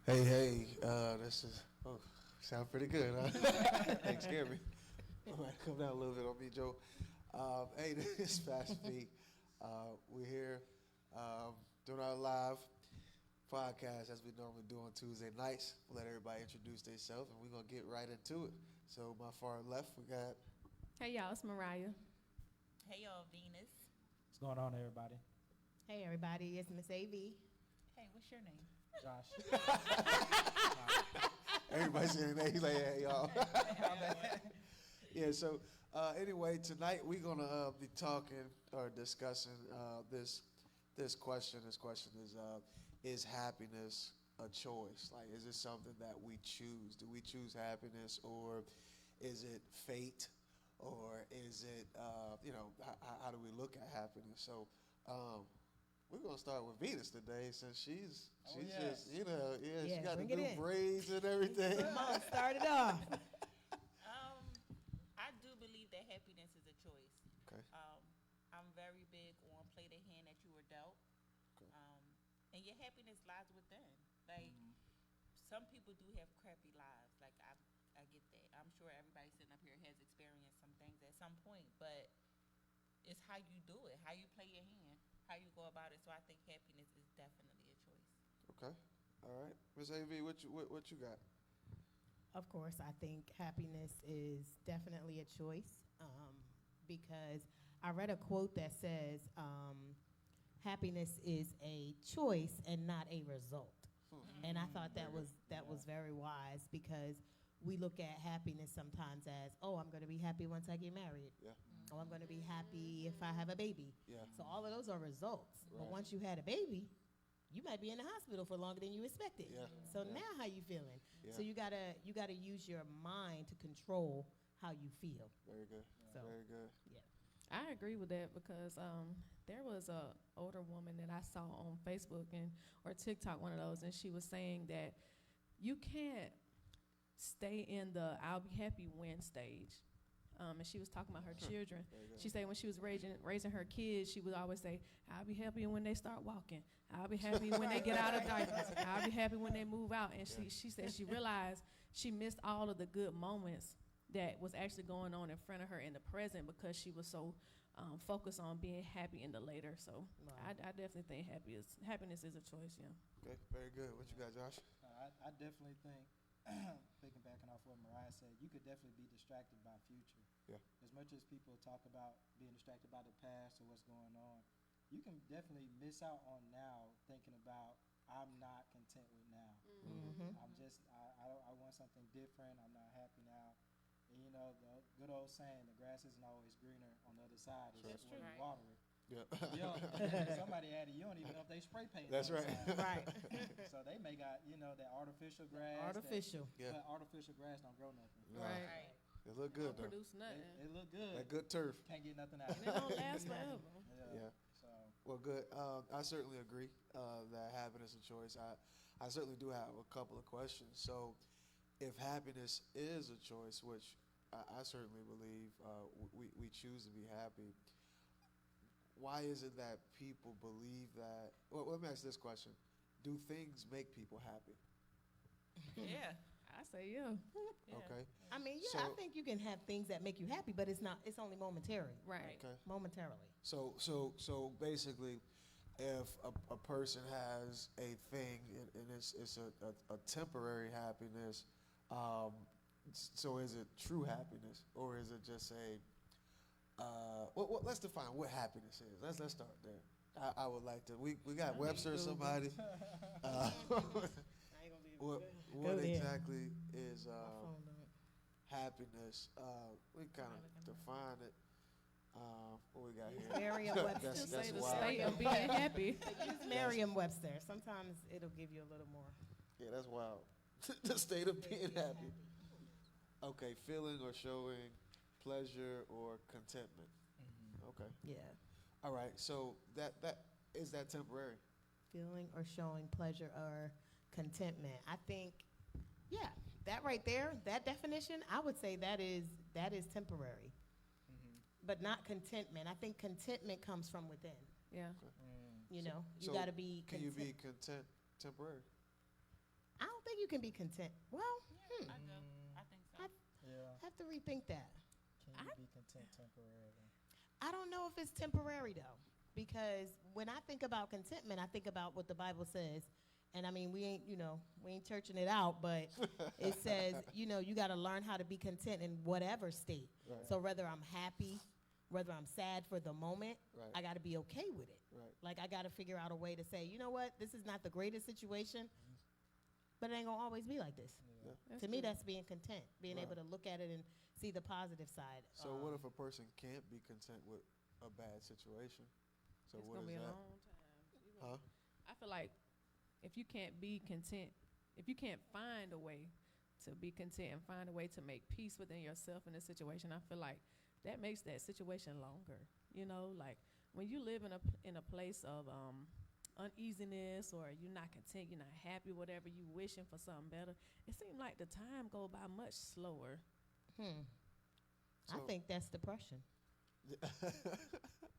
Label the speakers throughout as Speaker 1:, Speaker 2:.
Speaker 1: This is sound pretty good, huh? Hey, scared me. All right, come down a little bit on me, Joe. Hey, this is Fast Feet. We're here doing our live podcast as we normally do on Tuesday nights. We'll let everybody introduce themselves, and we're gonna get right into it. So, my far left, we got.
Speaker 2: Hey y'all, it's Mariah.
Speaker 3: Hey y'all, Venus.
Speaker 4: What's going on, everybody?
Speaker 5: Hey everybody, it's Miss AV.
Speaker 3: Hey, what's your name?
Speaker 4: Josh.
Speaker 1: Everybody saying that. He's like, hey, y'all. Yeah, so anyway, tonight we're going to be talking or discussing this question. This question is happiness a choice? Like, is it something that we choose? Do we choose happiness, or is it fate, or is it, how do we look at happiness? So, we're gonna start with Venus today, since she's just, she got the new braids and everything.
Speaker 5: Come on, start it off.
Speaker 3: I do believe that happiness is a choice.
Speaker 1: Okay.
Speaker 3: I'm very big on play the hand that you were dealt.
Speaker 1: Okay.
Speaker 3: And your happiness lies within. Like, some people do have crappy lives. Like, I get that. I'm sure everybody sitting up here has experienced some things at some point, but it's how you do it, how you play your hand, how you go about it. So I think happiness is definitely a choice.
Speaker 1: Okay. All right. Miss AV, what you got?
Speaker 5: Of course, I think happiness is definitely a choice because I read a quote that says happiness is a choice and not a result. And I thought that was very wise, because we look at happiness sometimes as, oh, I'm going to be happy once I get married. Yeah. Oh, I'm going to be happy if I have a baby. Yeah. So all of those are results. Right. But once you had a baby, you might be in the hospital for longer than you expected. Yeah. So now how you feeling? Yeah. So you gotta use your mind to control how you feel.
Speaker 1: Very good. So, very good.
Speaker 5: Yeah.
Speaker 2: I agree with that, because there was a older woman that I saw on Facebook or TikTok, one of those, and she was saying that you can't stay in the I'll be happy when stage. And she was talking about her children. She said when she was raising her kids, she would always say, I'll be happy when they start walking. I'll be happy when they get out of diapers. I'll be happy when they move out. And she said she realized she missed all of the good moments that was actually going on in front of her in the present, because she was so focused on being happy in the later. So wow. I definitely think happiness is a choice, yeah.
Speaker 1: Okay, very good. What you got, Josh?
Speaker 4: I definitely think, piggybacking off what Mariah said, you could definitely be distracted by future. Yeah. As much as people talk about being distracted by the past or what's going on, you can definitely miss out on now, thinking about, I'm not content with now. Mm-hmm. I want something different. I'm not happy now. And the good old saying, the grass isn't always greener on the other side. It's when you water it. Yeah. Somebody added, you don't even know if they spray paint.
Speaker 1: That's right.
Speaker 5: Right.
Speaker 4: So they may got, that artificial grass.
Speaker 5: Artificial.
Speaker 4: But artificial grass don't grow nothing.
Speaker 2: Right.
Speaker 1: It look good,
Speaker 2: don't produce nothing.
Speaker 4: It look good.
Speaker 1: That good turf.
Speaker 4: Can't get nothing out of it.
Speaker 2: And it don't last forever.
Speaker 4: Yeah.
Speaker 1: So. Well, good. I certainly agree that happiness is a choice. I certainly do have a couple of questions. So, if happiness is a choice, which I certainly believe we choose to be happy, why is it that people believe that? Well, let me ask this question. Do things make people happy?
Speaker 3: Yeah.
Speaker 2: I say yeah.
Speaker 1: Okay.
Speaker 5: I mean, I think you can have things that make you happy, but it's only momentary.
Speaker 2: Right.
Speaker 1: Okay.
Speaker 5: Momentarily.
Speaker 1: So basically, if a person has a thing and it's a temporary happiness, so is it true happiness, or is it just let's define what happiness is. Let's start there. I would like to. We got Webster or somebody. What exactly is happiness? We kind of define it. What we got here?
Speaker 5: Merriam-Webster.
Speaker 2: That's the state of being happy.
Speaker 5: Use Merriam-Webster. Sometimes it'll give you a little more.
Speaker 1: Yeah, that's wild. The state of being happy. Okay, feeling or showing pleasure or contentment. Mm-hmm. Okay.
Speaker 5: Yeah.
Speaker 1: All right. So that is that temporary?
Speaker 5: Feeling or showing pleasure or contentment. I think, that right there, that definition, I would say that is temporary, but not contentment. I think contentment comes from within.
Speaker 2: Yeah.
Speaker 5: Okay. You got to be.
Speaker 1: Can you be content temporary?
Speaker 5: I don't think you can be content. Well,
Speaker 3: Yeah, I do. I think so.
Speaker 4: Yeah.
Speaker 5: I have to rethink that.
Speaker 4: Can you be content temporarily?
Speaker 5: I don't know if it's temporary though, because when I think about contentment, I think about what the Bible says. And I mean, we ain't churching it out, but it says, you got to learn how to be content in whatever state.
Speaker 1: Right.
Speaker 5: So whether I'm happy, whether I'm sad for the moment,
Speaker 1: Right.
Speaker 5: I got to be okay with it.
Speaker 1: Right.
Speaker 5: Like I got to figure out a way to say, you know what, this is not the greatest situation, but it ain't gonna always be like this.
Speaker 4: Yeah.
Speaker 5: To me, that's being content, being
Speaker 1: Right.
Speaker 5: able to look at it and see the positive side.
Speaker 1: So what if a person can't be content with a bad situation? So
Speaker 2: It's
Speaker 1: what
Speaker 2: gonna
Speaker 1: is
Speaker 2: be a
Speaker 1: that?
Speaker 2: long time. You
Speaker 1: Huh?
Speaker 2: gonna- I feel like if you can't be content, if you can't find a way to be content and find a way to make peace within yourself in a situation, I feel like that makes that situation longer. Like when you live in a place of uneasiness, or you're not content, you're not happy, whatever, you wishing for something better, it seems like the time go by much slower.
Speaker 5: I
Speaker 1: So-
Speaker 5: think that's depression.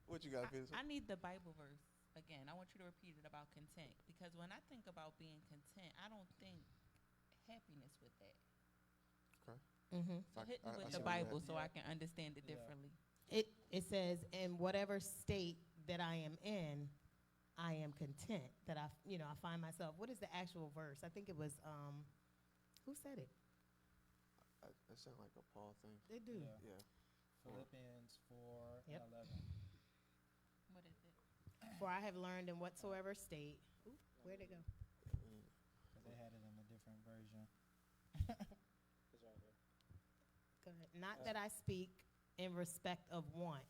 Speaker 1: What you got, Peter?
Speaker 3: I need the Bible verse again. I want you to repeat it about content, because when I think about being content, I don't think happiness with that.
Speaker 5: Mm-hmm.
Speaker 3: So hit me
Speaker 1: I
Speaker 3: with
Speaker 1: see
Speaker 3: the
Speaker 1: what you
Speaker 3: Bible
Speaker 1: mean.
Speaker 3: so
Speaker 4: Yeah.
Speaker 3: I can understand it
Speaker 4: Yeah.
Speaker 3: differently.
Speaker 5: It says, in whatever state that I am in, I am content. That I find myself. What is the actual verse? I think it was who said it?
Speaker 1: That sounds like a Paul thing.
Speaker 5: They do.
Speaker 4: Yeah.
Speaker 1: Yeah.
Speaker 4: Philippians 4
Speaker 5: Yep.
Speaker 4: and 11.
Speaker 3: What is it?
Speaker 5: For I have learned in whatsoever state. Ooh, where'd it go?
Speaker 4: Because they had it in a different version. It's right here.
Speaker 5: Go ahead. Not that I speak in respect of want,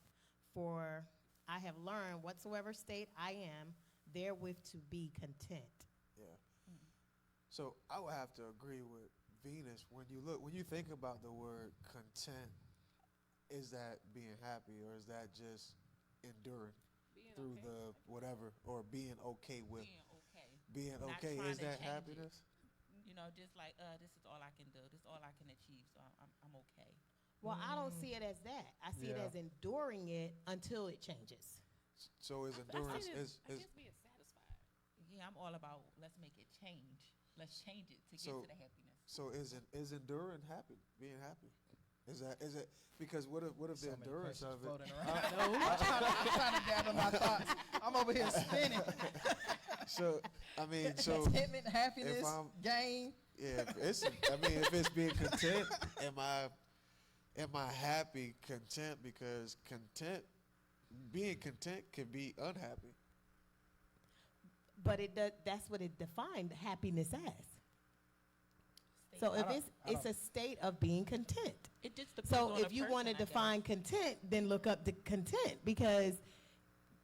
Speaker 5: for I have learned whatsoever state I am, therewith to be content.
Speaker 1: Yeah. So I would have to agree with Venus. When you think about the word content, is that being happy, or is that just enduring through the whatever, or being okay with
Speaker 3: Being okay.
Speaker 1: being
Speaker 3: Not
Speaker 1: okay?
Speaker 3: trying
Speaker 1: Is
Speaker 3: to
Speaker 1: that
Speaker 3: change it.
Speaker 1: happiness?
Speaker 3: Just like, this is all I can do. This is all I can achieve, so I'm okay.
Speaker 5: Well, I don't see it as that. I see it
Speaker 4: Yeah.
Speaker 5: as enduring it until it changes.
Speaker 1: So is endurance
Speaker 2: I
Speaker 1: is
Speaker 2: guess being satisfied.
Speaker 3: Yeah, I'm all about let's make it change. Let's change it to get
Speaker 1: So-
Speaker 3: to the happiness.
Speaker 1: so is enduring happy? Being happy? Is it because what if the
Speaker 4: So many
Speaker 1: endurance
Speaker 4: questions
Speaker 1: of it?
Speaker 4: floating around. I'm trying to gather my thoughts. I'm over here spinning.
Speaker 1: So I mean, so
Speaker 4: Contentment, happiness,
Speaker 1: I'm-
Speaker 4: gain.
Speaker 1: yeah, if it's being content, am I happy, content? Because being content can be unhappy.
Speaker 5: But that's what it defined happiness as. So
Speaker 4: I
Speaker 5: if
Speaker 4: don't-
Speaker 5: it's a state of being content.
Speaker 3: It just depends
Speaker 5: So
Speaker 3: on
Speaker 5: if
Speaker 3: the
Speaker 5: you want to
Speaker 3: person, I guess.
Speaker 5: define content, then look up the content, because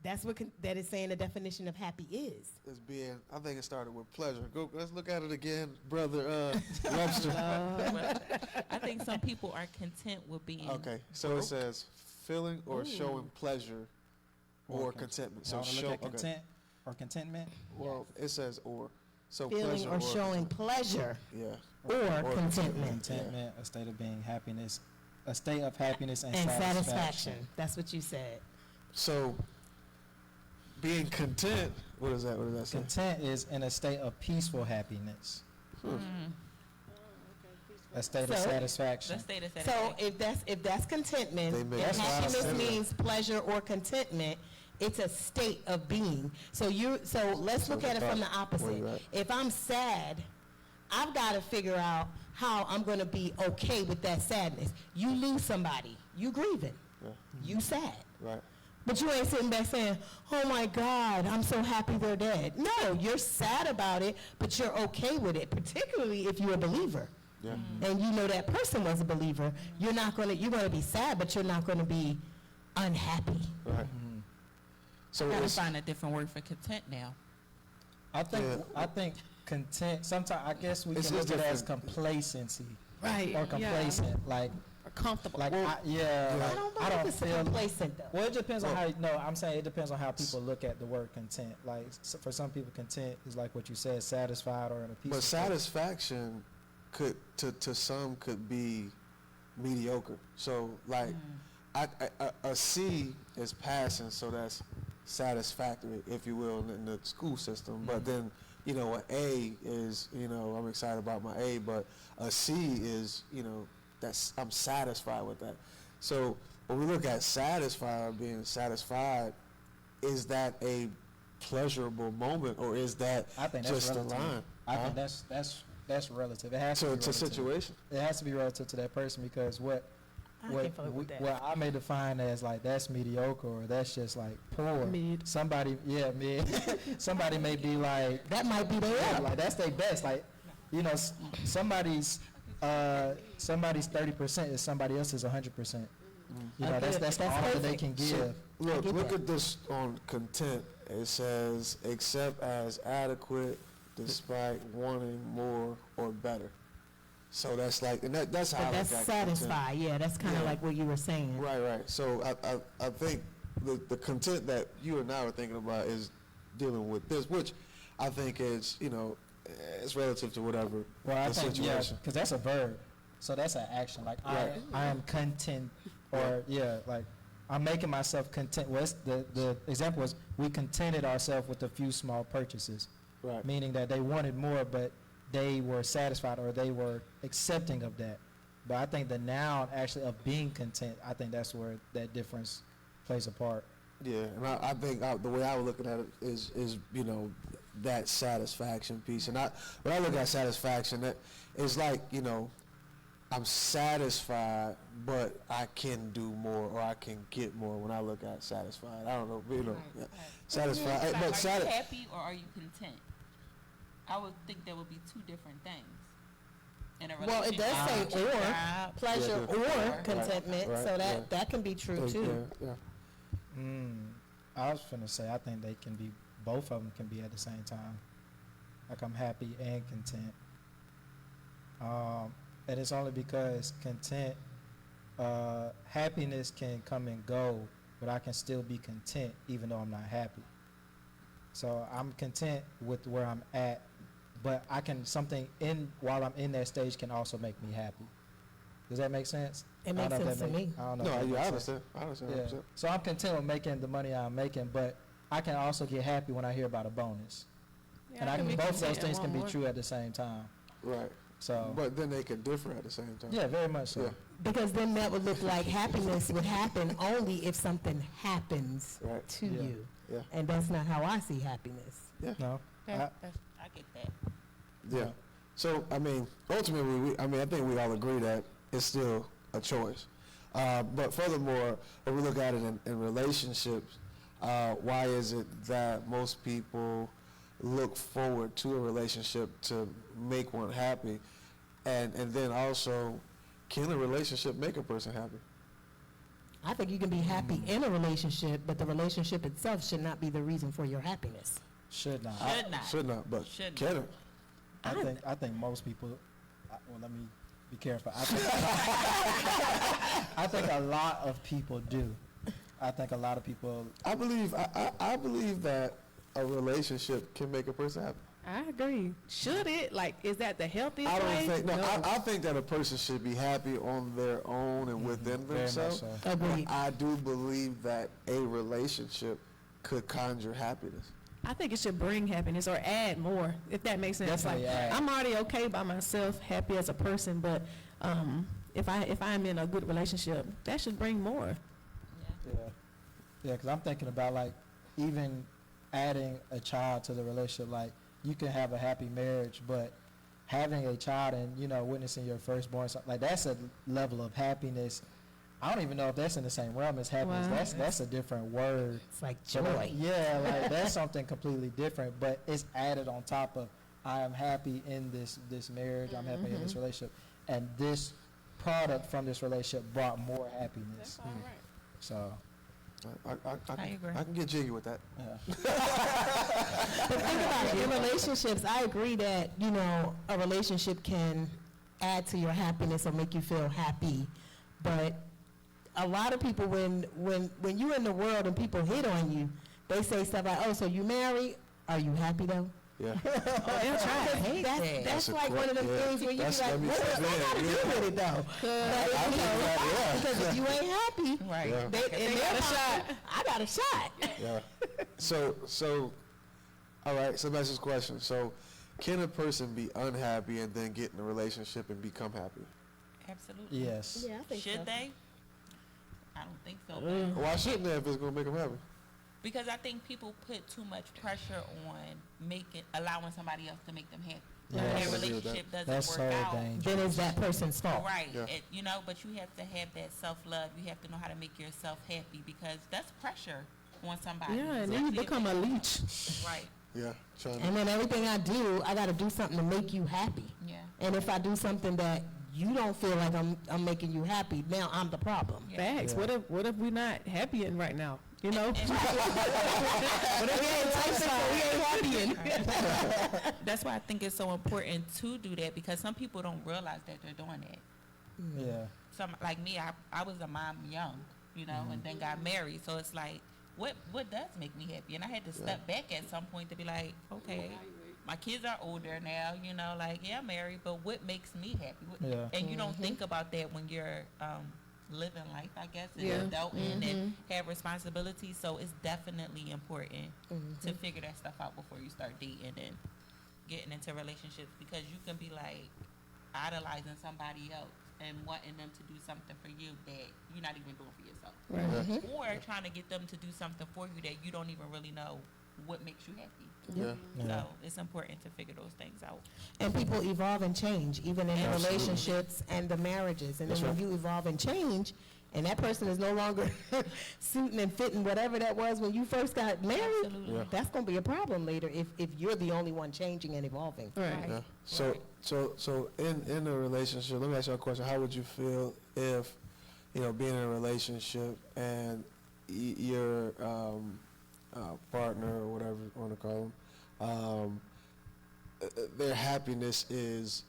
Speaker 5: that's what that is saying the definition of happy is.
Speaker 1: It's being. I think it started with pleasure. Let's look at it again, brother Webster.
Speaker 3: I think some people are content with being
Speaker 1: Okay, so
Speaker 3: broke.
Speaker 1: it says feeling or showing pleasure or contentment. So
Speaker 4: Y'all wanna
Speaker 1: show.
Speaker 4: look at
Speaker 1: Okay.
Speaker 4: content or contentment?
Speaker 1: Well, it says or. So
Speaker 5: Feeling
Speaker 1: pleasure
Speaker 5: or showing
Speaker 1: contentment.
Speaker 5: pleasure
Speaker 1: Yeah.
Speaker 5: or contentment
Speaker 4: Contentment, a state of being happiness, a state of happiness and
Speaker 5: and
Speaker 4: satisfaction.
Speaker 5: satisfaction. That's what you said.
Speaker 1: So being content. What is that? What does that say?
Speaker 4: Content is in a state of peaceful happiness, a state of
Speaker 5: So-
Speaker 4: satisfaction.
Speaker 3: Let's say this.
Speaker 5: So if that's contentment,
Speaker 1: They make
Speaker 5: if
Speaker 1: us
Speaker 5: happiness
Speaker 1: laugh.
Speaker 5: means pleasure or contentment, it's a state of being. So let's
Speaker 1: So
Speaker 5: look at it from the
Speaker 1: where
Speaker 5: opposite.
Speaker 1: you at?
Speaker 5: If I'm sad, I've got to figure out how I'm going to be okay with that sadness. You lose somebody, you grieving,
Speaker 1: Yeah.
Speaker 5: you sad.
Speaker 1: Right.
Speaker 5: But you ain't sitting back saying, oh my God, I'm so happy they're dead. No, you're sad about it, but you're okay with it, particularly if you're a believer.
Speaker 1: Yeah.
Speaker 5: And you know that person was a believer. You're going to be sad, but you're not going to be unhappy.
Speaker 1: Right. So
Speaker 3: I gotta
Speaker 1: it's
Speaker 3: find a different word for content now.
Speaker 4: I think
Speaker 1: Yeah.
Speaker 4: I think content. Sometimes I guess we
Speaker 1: It's
Speaker 4: can look
Speaker 1: just
Speaker 4: at it as
Speaker 1: different.
Speaker 4: complacency
Speaker 2: Right.
Speaker 4: or complacent. Like
Speaker 2: Comfortable.
Speaker 4: like
Speaker 1: Well,
Speaker 4: I, yeah.
Speaker 5: I
Speaker 4: like,
Speaker 5: don't know
Speaker 4: I
Speaker 5: if
Speaker 4: don't
Speaker 5: it's
Speaker 4: feel.
Speaker 5: complacent, though.
Speaker 4: Well, it depends on
Speaker 1: Well-
Speaker 4: how. No, I'm saying it depends on how people look at the word content. Like for some people, content is like what you said, satisfied or in a peaceful.
Speaker 1: but
Speaker 4: state.
Speaker 1: satisfaction could to some could be mediocre. So like a C is passing, so that's satisfactory, if you will, in the school system. But then you know, an A is, you know, I'm excited about my A, but a C is, you know, I'm satisfied with that. So when we look at satisfied or being satisfied, is that a pleasurable moment, or is that
Speaker 4: I think that's
Speaker 1: just a
Speaker 4: relative.
Speaker 1: line?
Speaker 4: I
Speaker 1: Huh?
Speaker 4: think that's relative. It has to
Speaker 1: So
Speaker 4: be
Speaker 1: it's a
Speaker 4: relative.
Speaker 1: situation.
Speaker 4: It has to be relative to that person, because what
Speaker 5: I can fuck with that.
Speaker 4: what I may define as like that's mediocre, or that's just like poor.
Speaker 2: Mid.
Speaker 4: Somebody, yeah, mid. Somebody may be like,
Speaker 5: That might be their
Speaker 4: yeah, like that's their best. Like, you know, somebody's 30% is somebody else's 100%. You know,
Speaker 5: Okay,
Speaker 4: that's
Speaker 5: that's
Speaker 4: all that they
Speaker 5: perfect.
Speaker 4: can give.
Speaker 1: So, look
Speaker 5: get that.
Speaker 1: at this on content. It says, accept as adequate despite wanting more or better. So that's like, and that's how
Speaker 5: But
Speaker 1: I
Speaker 5: that's
Speaker 1: look at content.
Speaker 5: satisfied. Yeah, that's kind of
Speaker 1: Yeah.
Speaker 5: like what you were saying.
Speaker 1: Right, right. So I think the content that you and I are thinking about is dealing with this, which I think is, you know, it's relative to whatever
Speaker 4: Well, I
Speaker 1: the
Speaker 4: think, yeah,
Speaker 1: situation.
Speaker 4: because that's a verb. So that's an action. Like,
Speaker 1: Right.
Speaker 4: I am content, or, yeah, like, I'm making myself content. Well, the example was, we contented ourselves with a few small purchases,
Speaker 1: Right.
Speaker 4: meaning that they wanted more, but they were satisfied, or they were accepting of that. But I think the noun actually of being content, I think that's where that difference plays a part.
Speaker 1: Yeah, and I think the way I was looking at it is you know, that satisfaction piece. And when I look at satisfaction, that is like, you know, I'm satisfied, but I can do more, or I can get more when I look at satisfied. I don't know, you know, yeah. Satisfied.
Speaker 3: Like,
Speaker 1: But
Speaker 3: are you happy or are you content? I would think there would be two different things in a
Speaker 5: Well, it does say
Speaker 3: relationship.
Speaker 5: or,
Speaker 3: Job.
Speaker 5: pleasure
Speaker 1: Yeah,
Speaker 5: or
Speaker 3: right,
Speaker 5: contentment,
Speaker 1: right,
Speaker 5: so
Speaker 1: yeah.
Speaker 5: that can be true too.
Speaker 1: Yeah.
Speaker 4: I was finna say, I think they can be, both of them can be at the same time. Like, I'm happy and content. And it's only because happiness can come and go, but I can still be content even though I'm not happy. So I'm content with where I'm at, but while I'm in that stage can also make me happy. Does that make sense?
Speaker 5: It
Speaker 4: I don't
Speaker 5: makes
Speaker 4: know if
Speaker 5: sense
Speaker 4: that
Speaker 5: to
Speaker 4: make-
Speaker 5: me.
Speaker 4: I don't know
Speaker 1: No,
Speaker 4: if that
Speaker 1: yeah,
Speaker 4: makes
Speaker 1: I
Speaker 4: sense.
Speaker 1: understand. I understand.
Speaker 4: Yeah.
Speaker 1: 100%.
Speaker 4: So I'm content with making the money I'm making, but I can also get happy when I hear about a bonus.
Speaker 2: Yeah,
Speaker 4: And
Speaker 2: I can be
Speaker 4: both of those
Speaker 2: content and
Speaker 4: things can
Speaker 2: want
Speaker 4: be
Speaker 2: more.
Speaker 4: true at the same time.
Speaker 1: Right.
Speaker 4: So,
Speaker 1: But then they could differ at the same time.
Speaker 4: yeah, very much so.
Speaker 1: Yeah.
Speaker 5: Because then that would look like happiness would happen only if something happens
Speaker 1: Right.
Speaker 5: to
Speaker 4: Yeah.
Speaker 5: you.
Speaker 1: Yeah.
Speaker 5: And that's not how I see happiness.
Speaker 4: No?
Speaker 3: I get that.
Speaker 1: Yeah. So, I mean, ultimately, I think we all agree that it's still a choice. But furthermore, when we look at it in relationships, why is it that most people look forward to a relationship to make one happy? And then also, can a relationship make a person happy?
Speaker 5: I think you can be happy in a relationship, but the relationship itself should not be the reason for your happiness.
Speaker 4: Should not.
Speaker 3: Should not.
Speaker 1: Should not, but
Speaker 3: Should
Speaker 1: can
Speaker 3: not.
Speaker 1: it?
Speaker 4: I think most people, well, let me be careful. I think a lot of people do. I think a lot of people,
Speaker 1: I believe that a relationship can make a person happy.
Speaker 2: I agree. Should it? Like, is that the healthiest
Speaker 1: I don't
Speaker 2: way?
Speaker 1: think. No, I think that a person should be happy on their own and within
Speaker 4: very much
Speaker 1: themselves.
Speaker 4: so.
Speaker 5: Agreed.
Speaker 1: I do believe that a relationship could conjure happiness.
Speaker 2: I think it should bring happiness or add more, if that makes sense.
Speaker 4: Definitely
Speaker 2: like,
Speaker 4: add.
Speaker 2: I'm already okay by myself, happy as a person, but if I'm in a good relationship, that should bring more.
Speaker 4: yeah, because I'm thinking about, like, even adding a child to the relationship. Like, you can have a happy marriage, but having a child and, you know, witnessing your firstborn, like, that's a level of happiness. I don't even know if that's in the same realm as happiness.
Speaker 2: Wow.
Speaker 4: That's a different word.
Speaker 5: It's like
Speaker 4: But,
Speaker 5: joy.
Speaker 4: yeah, like, that's something completely different, but it's added on top of, I am happy in this marriage, I'm happy in this relationship, and this product from this relationship brought more happiness.
Speaker 2: all right.
Speaker 4: So,
Speaker 3: I agree.
Speaker 1: I can get jiggy with that.
Speaker 4: yeah.
Speaker 5: But think about it. In relationships, I agree that, you know, a relationship can add to your happiness or make you feel happy. But a lot of people, when you're in the world and people hit on you, they say stuff like, "Oh, so you married? Are you happy though?"
Speaker 1: Yeah.
Speaker 2: Oh, they'll try.
Speaker 5: That's
Speaker 1: That's a
Speaker 5: like one of them
Speaker 1: yeah.
Speaker 5: things where you be
Speaker 1: That's-
Speaker 5: like,
Speaker 1: let me
Speaker 5: "What does
Speaker 1: step
Speaker 5: that
Speaker 1: in.
Speaker 5: got to do
Speaker 1: Yeah.
Speaker 5: with it though?"
Speaker 1: I think that, yeah.
Speaker 5: Because if you ain't happy,
Speaker 3: Right.
Speaker 1: Yeah.
Speaker 5: they got a shot. I got a shot.
Speaker 1: Yeah. So All right, so that's this question. So, can a person be unhappy and then get in a relationship and become happy?
Speaker 3: Absolutely.
Speaker 4: Yes.
Speaker 5: Yeah, I think
Speaker 3: Should
Speaker 5: so.
Speaker 3: they? I don't think so.
Speaker 1: Why shouldn't they if it's gonna make them happy?
Speaker 3: Because I think people put too much pressure on allowing somebody else to make them happy.
Speaker 4: Yes.
Speaker 3: When
Speaker 1: I
Speaker 3: their
Speaker 1: agree with
Speaker 3: relationship doesn't
Speaker 4: That's
Speaker 3: work
Speaker 4: so
Speaker 3: out.
Speaker 4: dangerous.
Speaker 5: Then it's that person's fault.
Speaker 3: Right.
Speaker 1: Yeah.
Speaker 3: You know, but you have to have that self-love. You have to know how to make yourself happy because that's pressure on somebody.
Speaker 2: Yeah, and then you
Speaker 3: especially if
Speaker 2: become a leech.
Speaker 3: Right.
Speaker 1: Yeah, trying to.
Speaker 5: And then everything I do, I got to do something to make you happy.
Speaker 3: Yeah.
Speaker 5: And if I do something that you don't feel like I'm making you happy, now I'm the problem.
Speaker 3: Yeah.
Speaker 2: Facts.
Speaker 4: Yeah.
Speaker 2: What if we're not happy in right now? You know?
Speaker 3: And
Speaker 5: But if we ain't lifestyle, we ain't happy in.
Speaker 3: that's why I think it's so important to do that because some people don't realize that they're doing that.
Speaker 4: Yeah.
Speaker 3: Some like me, I was a mom young, you know, and then got married. So it's like, what does make me happy? And I had to step back at some point to be like, okay, my kids are older now, you know, like yeah, I'm married, but what makes me happy?
Speaker 4: Yeah.
Speaker 3: And you don't think about that when you're living life, I guess, and
Speaker 2: Yeah.
Speaker 3: adulting and have responsibilities. So it's definitely important to figure that stuff out before you start dating and getting into relationships because you can be like idolizing somebody else and wanting them to do something for you that you're not even doing for yourself.
Speaker 2: Right.
Speaker 3: Or trying to get them to do something for you that you don't even really know what makes you happy.
Speaker 1: Yeah.
Speaker 4: Yeah.
Speaker 3: So it's important to figure those things out.
Speaker 5: And people evolve and change, even in the
Speaker 3: Absolutely.
Speaker 5: relationships and the marriages. And
Speaker 1: That's
Speaker 5: then when
Speaker 1: right.
Speaker 5: you evolve and change, and that person is no longer suiting and fitting whatever that was when you first got married,
Speaker 3: Absolutely.
Speaker 1: Yeah.
Speaker 5: that's going to be a problem later if you're the only one changing and evolving.
Speaker 2: Right.
Speaker 1: Yeah. So in a relationship, let me ask you a question. How would you feel if, being in a relationship and your partner or whatever you want to call them, their happiness is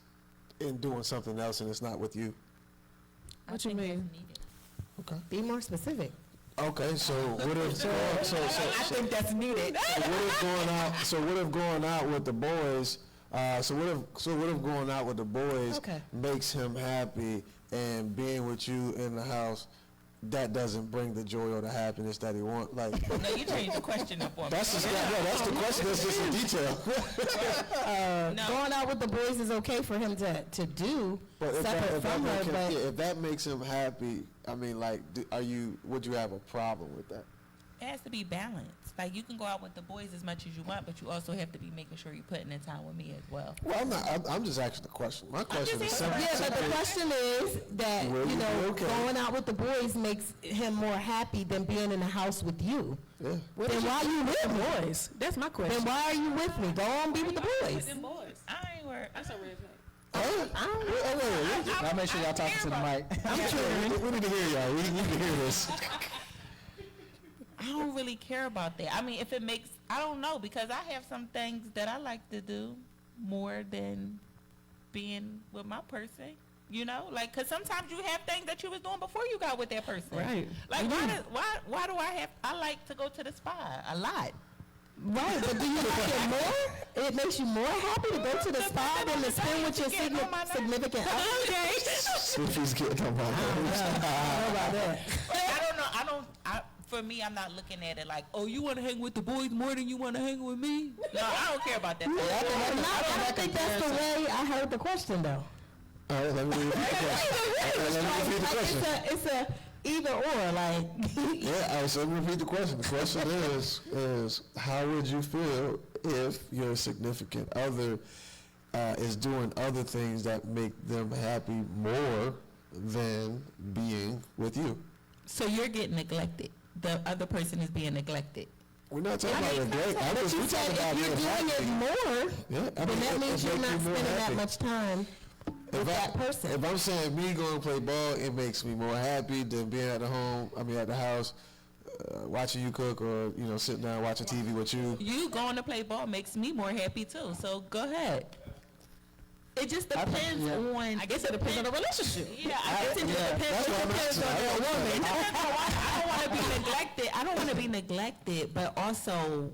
Speaker 1: in doing something else and it's not with you?
Speaker 3: I
Speaker 2: What you
Speaker 3: think that's
Speaker 2: mean?
Speaker 3: needed.
Speaker 1: Okay.
Speaker 5: Be more specific.
Speaker 1: Okay. So what if
Speaker 5: I think that's needed.
Speaker 1: So what if going out with the boys? So what if going out with the boys
Speaker 5: Okay.
Speaker 1: makes him happy, and being with you in the house, that doesn't bring the joy or the happiness that he wants? Like
Speaker 3: No, you changed the question up on me.
Speaker 1: that's just that's the question. That's just a detail.
Speaker 3: No.
Speaker 5: Going out with the boys is okay for him to do,
Speaker 1: But if
Speaker 5: separate from her, but
Speaker 1: if that makes him happy, I mean, like, would you have a problem with that?
Speaker 3: It has to be balanced. Like you can go out with the boys as much as you want, but you also have to be making sure you're putting in time with me as well.
Speaker 1: Well, I'm not. I'm just asking the question. My question is
Speaker 3: answering.
Speaker 1: simple.
Speaker 5: yeah, but the question is that,
Speaker 1: Will you be okay?
Speaker 5: going out with the boys makes him more happy than being in the house with you.
Speaker 1: Yeah.
Speaker 5: Then why you with me?
Speaker 2: Boys. That's my question.
Speaker 5: Then why are you with me? Go on, be with the boys.
Speaker 3: I ain't worried.
Speaker 1: Hey, wait.
Speaker 4: Y'all make sure y'all talking to the mic.
Speaker 1: I'm sure we need to hear y'all. We need to hear this.
Speaker 3: I don't really care about that. I mean, if it makes, I don't know, because I have some things that I like to do more than being with my person. You know, like, cause sometimes you have things that you was doing before you got with that person.
Speaker 2: Right.
Speaker 3: Like, why do I like to go to the spa a lot?
Speaker 5: Right, but do you like it more? It makes you more happy to go to the spa than to spend with your significant other?
Speaker 1: Sophie's getting on my nerves.
Speaker 5: I don't know about that.
Speaker 3: I don't know. For me, I'm not looking at it like, oh, you want to hang with the boys more than you want to hang with me? No, I don't care about that.
Speaker 5: I don't think that's the way I heard the question, though.
Speaker 1: All right, let me repeat the question.
Speaker 5: It's a either or, like.
Speaker 1: Yeah, all right, so let me repeat the question. The question is how would you feel if your significant other is doing other things that make them happy more than being with you?
Speaker 3: So you're getting neglected. The other person is being neglected.
Speaker 1: We're not talking about neglect.
Speaker 5: But you said if you're doing it more,
Speaker 1: Yeah, I
Speaker 5: then
Speaker 1: mean,
Speaker 5: that means
Speaker 1: it
Speaker 5: you're
Speaker 1: make
Speaker 5: not
Speaker 1: you more
Speaker 5: spending that
Speaker 1: happy.
Speaker 5: much time with
Speaker 1: If
Speaker 5: that person.
Speaker 1: If I'm saying me going to play ball, it makes me more happy than being at the house, watching you cook or, sitting down watching TV with you.
Speaker 3: You going to play ball makes me more happy too. So go ahead. It just depends on.
Speaker 2: I guess it depends on the relationship.
Speaker 3: Yeah, I guess it just depends.
Speaker 1: That's what I'm
Speaker 3: Depends
Speaker 1: asking.
Speaker 3: on
Speaker 1: I
Speaker 3: the
Speaker 1: don't
Speaker 3: woman.
Speaker 1: know.
Speaker 3: I don't want to be neglected. I don't want to be neglected, but also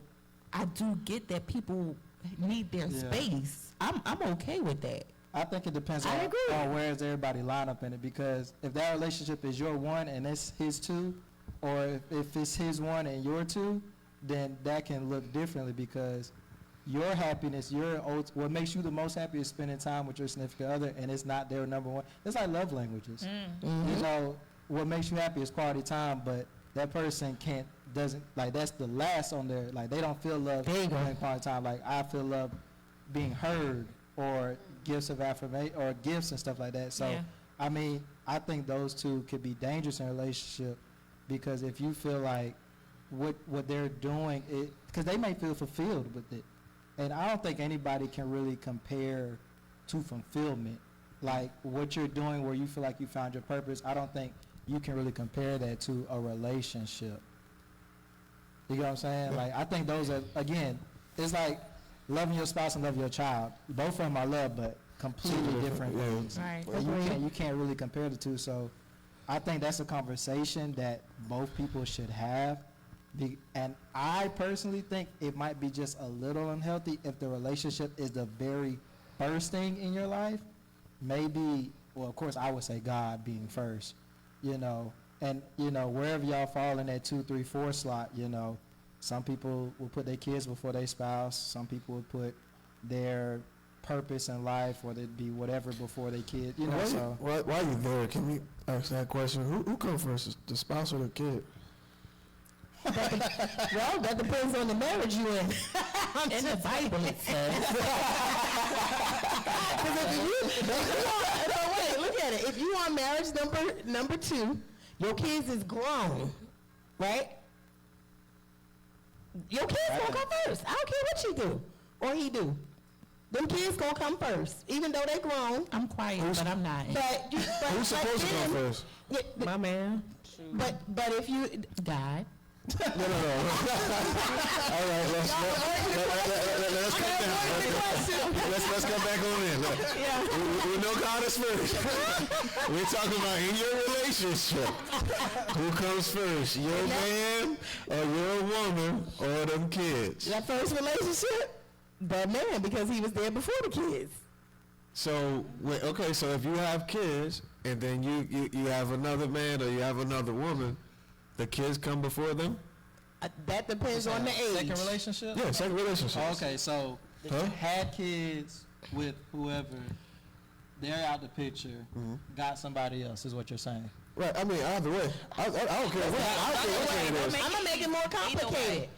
Speaker 3: I do get that people need their
Speaker 4: Yeah.
Speaker 3: space. I'm okay with that.
Speaker 4: I think it depends
Speaker 5: I agree.
Speaker 4: on where is everybody line up in it, because if that relationship is your one and it's his two, or if it's his one and your two, then that can look differently, because your happiness, what makes you the most happy is spending time with your significant other, and it's not their number one. It's like love languages. You know, what makes you happy is quality time, but that person doesn't like, that's the last on their, like, they don't feel love in quality time. Like, I feel love being heard, or gifts of affirmation, or gifts and stuff like that. So,
Speaker 2: Yeah.
Speaker 4: I mean, I think those two could be dangerous in a relationship, because if you feel like what they're doing, because they may feel fulfilled with it. And I don't think anybody can really compare to fulfillment. Like, what you're doing where you feel like you found your purpose, I don't think you can really compare that to a relationship. You get what I'm saying? Like, I think those are, again, it's like loving your spouse and loving your child. Both of them are love, but completely different things.
Speaker 2: Right.
Speaker 4: And you can't really compare the two. So I think that's a conversation that both people should have. And I personally think it might be just a little unhealthy if the relationship is the very first thing in your life. Maybe, well, of course, I would say God being first, you know. And, you know, wherever y'all fall in that 2, 3, 4 slot, you know, some people will put their kids before their spouse. Some people will put their purpose in life, whether it be whatever, before their kid, you know.
Speaker 6: While you there, can we ask that question? Who comes first, the spouse or the kid?
Speaker 7: Well, that depends on the marriage you in. In the Bible it says. Wait, look at it. If you on marriage number 2, your kids is grown, right? Your kids gonna come first. I don't care what you do or he do. Them kids gonna come first, even though they grown. I'm quiet, but I'm not.
Speaker 6: Who's supposed to come first?
Speaker 7: My man. But if you God.
Speaker 6: No. All right, let's come down. Let's come back on in. We know God is first. We're talking about in your relationship. Who comes first, your man or your woman or them kids?
Speaker 7: That first relationship, that man, because he was there before the kids.
Speaker 6: So, okay, so if you have kids and then you have another man or you have another woman, the kids come before them?
Speaker 7: That depends on the age.
Speaker 4: Second relationship?
Speaker 6: Yeah, second relationship.
Speaker 4: Oh, okay, so had kids with whoever, they're out the picture, got somebody else, is what you're saying.
Speaker 6: Right, I mean, either way. I don't care what it is.
Speaker 7: I'm going to make it more complicated.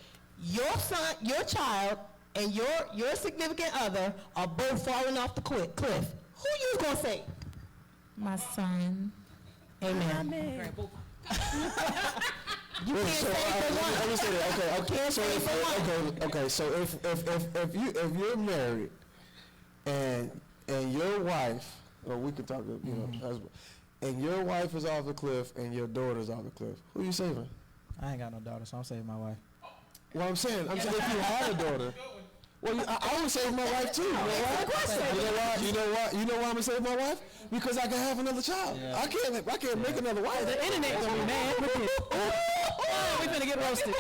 Speaker 7: Your son, your child, and your significant other are both falling off the cliff. Who you going to say? My son. Amen. You can't say for one.
Speaker 6: Let me say that. Okay. So if you're married and your wife, or we can talk, you know, husband, and your wife is off the cliff and your daughter's off the cliff, who you saving?
Speaker 4: I ain't got no daughter, so I'm saving my wife.
Speaker 6: Well, I'm saying if you had a daughter. Well, I would save my wife too. You know why? You know why I'm gonna save my wife? Because I can have another child.
Speaker 4: Yeah.
Speaker 6: I can't make another wife.
Speaker 7: The internet gonna be mad with it.
Speaker 4: We finna get roasted.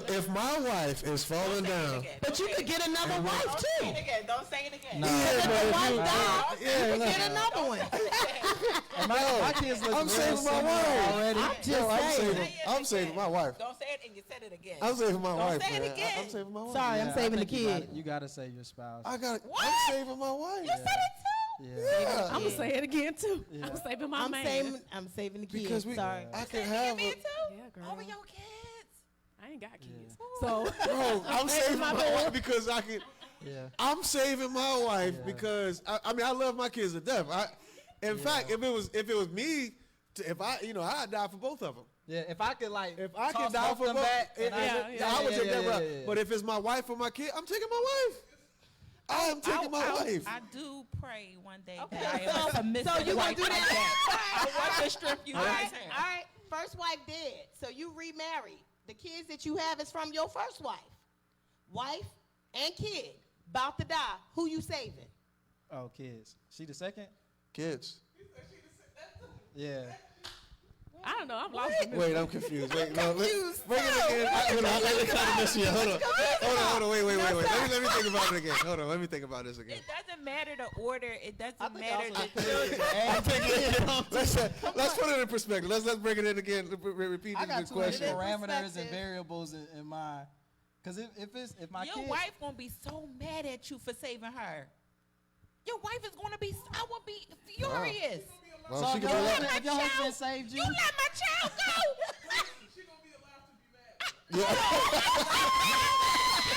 Speaker 6: If my wife is falling down,
Speaker 7: But you could get another wife too.
Speaker 3: Don't say it again.
Speaker 4: No.
Speaker 7: If the wife
Speaker 6: Yeah,
Speaker 7: died, you could
Speaker 6: no.
Speaker 7: get another one.
Speaker 4: And my kids look
Speaker 6: I'm
Speaker 4: real
Speaker 6: saving my
Speaker 4: similar
Speaker 6: wife.
Speaker 4: already.
Speaker 6: I'm saving my wife.
Speaker 3: Don't say it and you said it again.
Speaker 6: I'm saving my wife,
Speaker 3: say it
Speaker 6: man.
Speaker 3: again.
Speaker 6: I'm saving my wife.
Speaker 7: Sorry, I'm
Speaker 4: Yeah,
Speaker 7: saving
Speaker 4: I
Speaker 7: the
Speaker 4: think
Speaker 7: kid.
Speaker 4: You gotta save your spouse.
Speaker 6: I'm saving my wife.
Speaker 3: You said it too.
Speaker 4: Yeah.
Speaker 2: I'm gonna say it again too.
Speaker 4: Yeah.
Speaker 2: I'm saving my man.
Speaker 7: I'm saving the kid.
Speaker 6: Because
Speaker 7: Sorry.
Speaker 6: I can have
Speaker 3: Me
Speaker 6: a.
Speaker 3: too.
Speaker 2: Yeah, girl.
Speaker 3: Over your kids.
Speaker 2: I ain't got kids.
Speaker 4: Yeah.
Speaker 2: So
Speaker 6: Bro, I'm saving my wife because I can.
Speaker 4: Yeah.
Speaker 6: I'm saving my wife
Speaker 4: Yeah.
Speaker 6: because I mean I love my kids to death. In fact, if it was me, I'd die for both of them.
Speaker 4: Yeah, if I could
Speaker 6: If I
Speaker 4: toss
Speaker 6: could die
Speaker 4: both
Speaker 6: for
Speaker 4: them
Speaker 6: both,
Speaker 4: back, and
Speaker 6: I would take that route.
Speaker 4: yeah.
Speaker 6: But if it's my wife or my kid, I'm taking my wife. I am taking my wife.
Speaker 3: I do pray one day
Speaker 7: Okay,
Speaker 3: that I am a submissive
Speaker 7: so you gonna
Speaker 3: wife
Speaker 7: do
Speaker 3: like
Speaker 7: that?
Speaker 3: I want the strength you
Speaker 7: All
Speaker 3: guys
Speaker 7: right,
Speaker 3: have.
Speaker 7: all right. First wife dead, so you remarried. The kids that you have is from your first wife. Wife and kid about to die. Who you saving?
Speaker 4: Oh, kids. She the second?
Speaker 6: Kids.
Speaker 4: Yeah.
Speaker 2: I don't know. I'm lost. in this.
Speaker 6: Wait, I'm confused. Wait, no,
Speaker 7: confused.
Speaker 6: bring it again. Let me try to miss you. Hold on. Wait. Let me think about it again. Hold on. Let me think about this again.
Speaker 3: It doesn't matter the order. It doesn't matter
Speaker 4: also
Speaker 3: the children.
Speaker 6: Let's put it in perspective. Let's bring it in again. Repeat
Speaker 4: I
Speaker 6: the
Speaker 4: got too many
Speaker 6: question.
Speaker 7: It is
Speaker 4: parameters and
Speaker 7: perspective.
Speaker 4: variables in mind. Cause if my
Speaker 3: Your
Speaker 4: kid,
Speaker 3: wife gonna be so mad at you for saving her. Your wife is gonna be. I will be furious.
Speaker 6: Well,
Speaker 4: so
Speaker 6: she
Speaker 4: if
Speaker 6: can
Speaker 4: your
Speaker 6: be
Speaker 4: husband,
Speaker 6: like,
Speaker 4: if your husband saved you,
Speaker 3: You let my child go.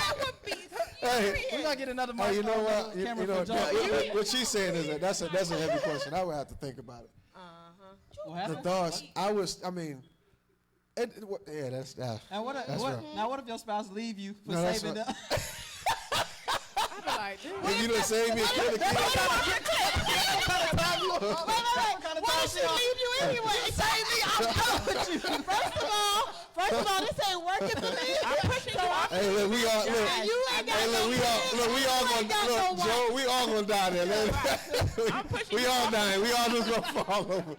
Speaker 3: I would be furious.
Speaker 4: we gonna get another mic.
Speaker 1: Hey, you know what?
Speaker 4: Camera
Speaker 1: You know
Speaker 4: for
Speaker 1: what,
Speaker 4: Joe.
Speaker 1: what she's saying is that's a heavy question. I would have to think about it.
Speaker 4: What
Speaker 1: The
Speaker 4: happened?
Speaker 1: thoughts, yeah, that's that.
Speaker 4: And what
Speaker 1: That's rough.
Speaker 4: now? What if your spouse leave you for
Speaker 1: No, that's
Speaker 4: saving
Speaker 1: right.
Speaker 4: them?
Speaker 2: I be like, dude.
Speaker 1: If you done saved me a kid,
Speaker 4: What kind of
Speaker 7: Why
Speaker 4: time
Speaker 7: should leave you anyway? Save me. I'm done with you. First of all, this ain't working for me.
Speaker 3: I'm pushing you off.
Speaker 1: hey, look, we all look.
Speaker 7: You ain't got
Speaker 1: Hey,
Speaker 7: no
Speaker 1: look, we all
Speaker 7: ain't got
Speaker 1: gonna
Speaker 7: no
Speaker 1: look, Joe. We all gonna die there.
Speaker 3: I'm pushing
Speaker 1: We
Speaker 3: you
Speaker 1: all
Speaker 3: off.
Speaker 1: dying. We all just gonna fall over.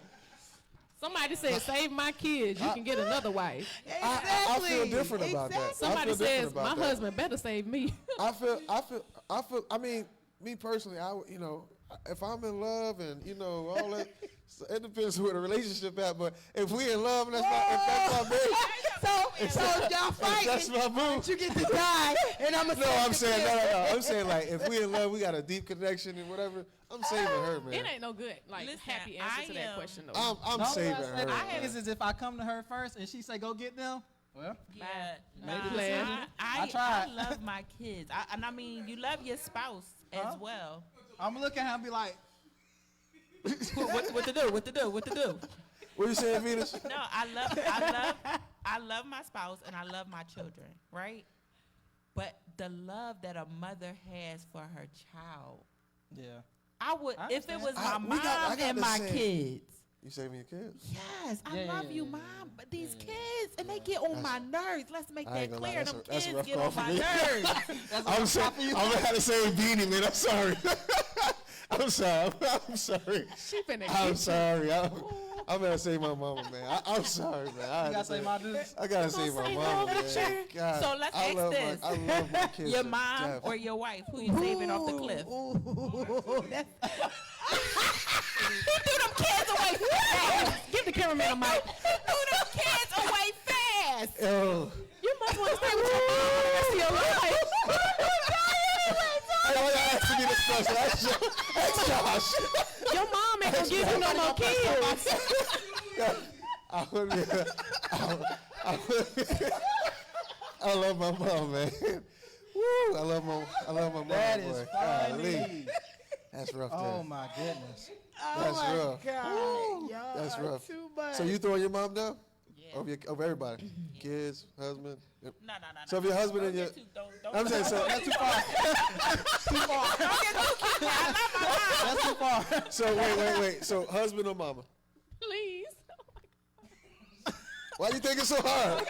Speaker 2: Somebody said, save my kids. You can get another wife.
Speaker 1: I feel different about that.
Speaker 2: Somebody
Speaker 1: I feel different
Speaker 2: says,
Speaker 1: about
Speaker 2: my
Speaker 1: that.
Speaker 2: husband better save me.
Speaker 1: I feel. I mean, me personally, if I'm in love and all that, so it depends where the relationship at. But if we in love and if that's my baby,
Speaker 7: So if y'all fight,
Speaker 1: that's my boo.
Speaker 7: you get to die, and I'm
Speaker 1: No, I'm saying no. I'm saying like if we in love, we got a deep connection and whatever. I'm saving her, man.
Speaker 2: It ain't no good, like,
Speaker 3: Listen,
Speaker 2: happy answer to
Speaker 3: I
Speaker 2: that
Speaker 3: am-
Speaker 2: question, though.
Speaker 1: I'm saving her.
Speaker 3: I
Speaker 4: Is if I come to her first and she say go get them, well,
Speaker 3: Yeah,
Speaker 4: Maybe
Speaker 3: nah,
Speaker 2: plan.
Speaker 3: I
Speaker 4: tried.
Speaker 3: love my kids, and I mean, you love your spouse
Speaker 4: Huh?
Speaker 3: as well.
Speaker 4: I'm gonna look at her and be like,
Speaker 3: What to do? What to do? What to do?
Speaker 1: What you saying, Venus?
Speaker 3: No, I love my spouse and I love my children, right? But the love that a mother has for her child,
Speaker 4: yeah.
Speaker 3: I would
Speaker 4: I
Speaker 3: if it
Speaker 4: understand.
Speaker 3: was my
Speaker 1: I
Speaker 3: mom
Speaker 1: got
Speaker 3: and
Speaker 1: the
Speaker 3: my
Speaker 1: same.
Speaker 3: kids.
Speaker 1: You saving your kids?
Speaker 3: Yes, I
Speaker 4: Yeah,
Speaker 3: love
Speaker 4: yeah,
Speaker 3: you,
Speaker 4: yeah,
Speaker 3: mom.
Speaker 4: yeah.
Speaker 3: But these
Speaker 4: Yeah.
Speaker 3: kids, and they get on my nerves. Let's make
Speaker 1: I
Speaker 3: that
Speaker 1: ain't gonna lie,
Speaker 3: clear.
Speaker 1: that's
Speaker 3: Them
Speaker 1: a- that's a
Speaker 3: kids
Speaker 1: rough
Speaker 3: get
Speaker 1: call
Speaker 3: on
Speaker 1: for
Speaker 3: my
Speaker 1: me.
Speaker 3: nerves.
Speaker 1: I'm sorry. I'm gonna have to say beanie, man. I'm sorry. I'm sorry. I'm sorry.
Speaker 2: She finna
Speaker 1: I'm
Speaker 2: get
Speaker 1: sorry. I'm gonna say my mama, man. I'm sorry, man. I
Speaker 4: You gotta say my dudes.
Speaker 1: I gotta say my
Speaker 2: say
Speaker 1: mama,
Speaker 2: no,
Speaker 1: man.
Speaker 2: Richard.
Speaker 1: God,
Speaker 3: So let's
Speaker 1: I
Speaker 3: ask
Speaker 1: love
Speaker 3: this.
Speaker 1: I love my kids.
Speaker 3: Your
Speaker 1: to
Speaker 3: mom
Speaker 1: death.
Speaker 3: or your wife? Who you saving off the cliff?
Speaker 5: Ooh, that's
Speaker 3: He threw them kids away fast.
Speaker 2: Give the cameraman a mic.
Speaker 3: He threw them kids away fast.
Speaker 1: Oh.
Speaker 2: You must want to stay with your mom for the rest of your life.
Speaker 1: Hey, why y'all asking me this question? That's Josh.
Speaker 2: Your mom ain't gonna give you no more kids.
Speaker 1: I love my mom, man. Woo, I love my mom.
Speaker 4: That is
Speaker 1: boy. Golly.
Speaker 4: funny.
Speaker 1: That's rough.
Speaker 4: Oh
Speaker 1: there.
Speaker 4: my goodness.
Speaker 1: That's rough.
Speaker 5: God, y'all
Speaker 1: That's
Speaker 5: are
Speaker 1: rough.
Speaker 5: too much.
Speaker 1: So you throwing your mom down?
Speaker 3: Yeah.
Speaker 1: Over everybody, kids, husband. Yep.
Speaker 3: No.
Speaker 1: So if your husband and
Speaker 3: Don't
Speaker 1: your,
Speaker 3: get too- don't
Speaker 1: I'm saying so.
Speaker 4: That's too far. Too far.
Speaker 3: Don't get too cute. I love my mom.
Speaker 4: That's too far.
Speaker 1: So wait. So husband or mama?
Speaker 2: Please.
Speaker 1: Why you think it's so hard?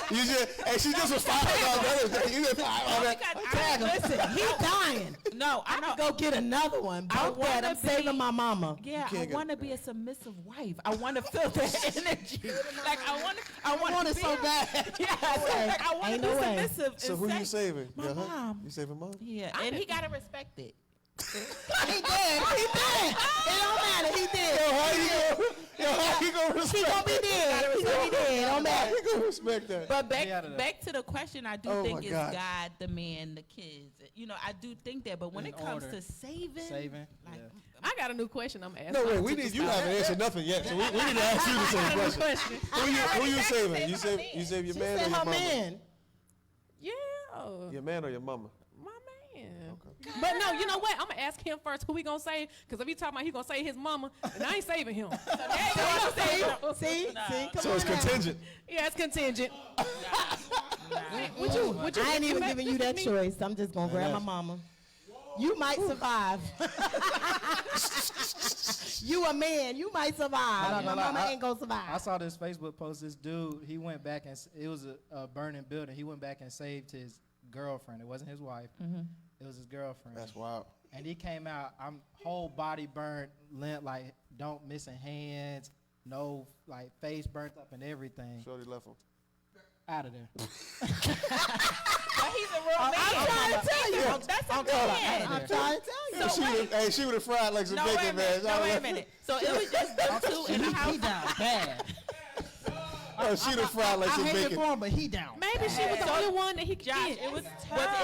Speaker 1: Hey, she just was fired on the other day. You just fired on that.
Speaker 3: Because
Speaker 5: Listen, he's dying.
Speaker 3: No, I
Speaker 5: I
Speaker 3: know.
Speaker 5: could go get another one.
Speaker 3: I
Speaker 5: Both that,
Speaker 3: wanna
Speaker 5: I'm saving
Speaker 3: be-
Speaker 5: my mama.
Speaker 3: Yeah, I
Speaker 1: can't get-
Speaker 3: want to be a submissive wife. I want to feel that energy. Like I want
Speaker 5: want
Speaker 3: to
Speaker 5: it
Speaker 3: be
Speaker 5: so
Speaker 3: a-
Speaker 5: bad.
Speaker 3: Yeah, like I want to
Speaker 5: Ain't
Speaker 3: be
Speaker 5: no way.
Speaker 3: submissive.
Speaker 1: So
Speaker 3: and
Speaker 1: who you
Speaker 3: say-
Speaker 1: saving?
Speaker 3: My
Speaker 1: Your
Speaker 3: mom.
Speaker 1: You saving mom?
Speaker 3: Yeah, and he gotta respect it.
Speaker 5: He did. It don't matter. He did.
Speaker 1: How you gonna
Speaker 5: He
Speaker 1: respect?
Speaker 5: gonna be dead. He gonna be dead. It don't
Speaker 1: How
Speaker 5: matter.
Speaker 1: you gonna respect that?
Speaker 3: But
Speaker 4: Stay out of that.
Speaker 3: back to the question, I do
Speaker 1: Oh
Speaker 3: think
Speaker 1: my
Speaker 3: it's
Speaker 1: God.
Speaker 3: God, the man, the kids. You know, I do think that. But when
Speaker 4: In
Speaker 3: it comes
Speaker 4: order.
Speaker 3: to saving,
Speaker 4: Saving.
Speaker 3: like,
Speaker 4: Yeah.
Speaker 2: I got a new question I'm asking.
Speaker 1: No, wait.
Speaker 2: my
Speaker 1: We need
Speaker 2: teacher
Speaker 1: you
Speaker 2: style.
Speaker 1: haven't answered nothing yet, so we need to ask you the
Speaker 2: I
Speaker 1: same
Speaker 2: got a new
Speaker 1: question.
Speaker 2: question.
Speaker 1: Who you saving? You
Speaker 3: saving
Speaker 1: save
Speaker 3: my
Speaker 1: you save your
Speaker 5: She
Speaker 1: man or
Speaker 5: said
Speaker 1: your
Speaker 5: her
Speaker 1: mama?
Speaker 5: man.
Speaker 2: Yeah.
Speaker 1: Your man or your mama?
Speaker 2: My man. But no, you know what? I'm gonna ask him first who he gonna save, because if he talking about he gonna save his mama, and I ain't saving him.
Speaker 5: See? Come
Speaker 1: So it's
Speaker 5: on now.
Speaker 1: contingent.
Speaker 2: Yeah, it's contingent. Would you
Speaker 5: I ain't even
Speaker 2: make
Speaker 5: giving you
Speaker 2: this
Speaker 5: that
Speaker 2: me?
Speaker 5: choice. I'm just gonna grab my mama. You might survive. You a man. You might survive.
Speaker 4: I'm
Speaker 5: My
Speaker 4: not gonna
Speaker 5: mama
Speaker 4: lie,
Speaker 5: ain't gonna
Speaker 4: I
Speaker 5: survive.
Speaker 4: saw this Facebook post. This dude, he went back and it was a burning building. He went back and saved his girlfriend. It wasn't his wife. It was his girlfriend.
Speaker 1: That's wild.
Speaker 4: And he came out. I'm whole body burnt, like don't missing hands, no like face burnt up and everything.
Speaker 1: Shorty left him.
Speaker 4: Out of there.
Speaker 3: but he's a real man.
Speaker 5: I'm trying to tell you.
Speaker 3: That's a
Speaker 4: out
Speaker 3: man.
Speaker 4: of
Speaker 5: I'm trying to tell you.
Speaker 3: So wait.
Speaker 1: She would have fried like some
Speaker 3: No, wait a
Speaker 1: bacon, man.
Speaker 3: minute. No, wait a minute. So it was just them two in the house.
Speaker 4: He down bad.
Speaker 1: She would have fried like
Speaker 4: I
Speaker 1: some
Speaker 4: hate it
Speaker 1: bacon.
Speaker 4: for him, but he down.
Speaker 2: Maybe maybe she was the only one that he could
Speaker 3: Josh,
Speaker 2: get.
Speaker 3: it was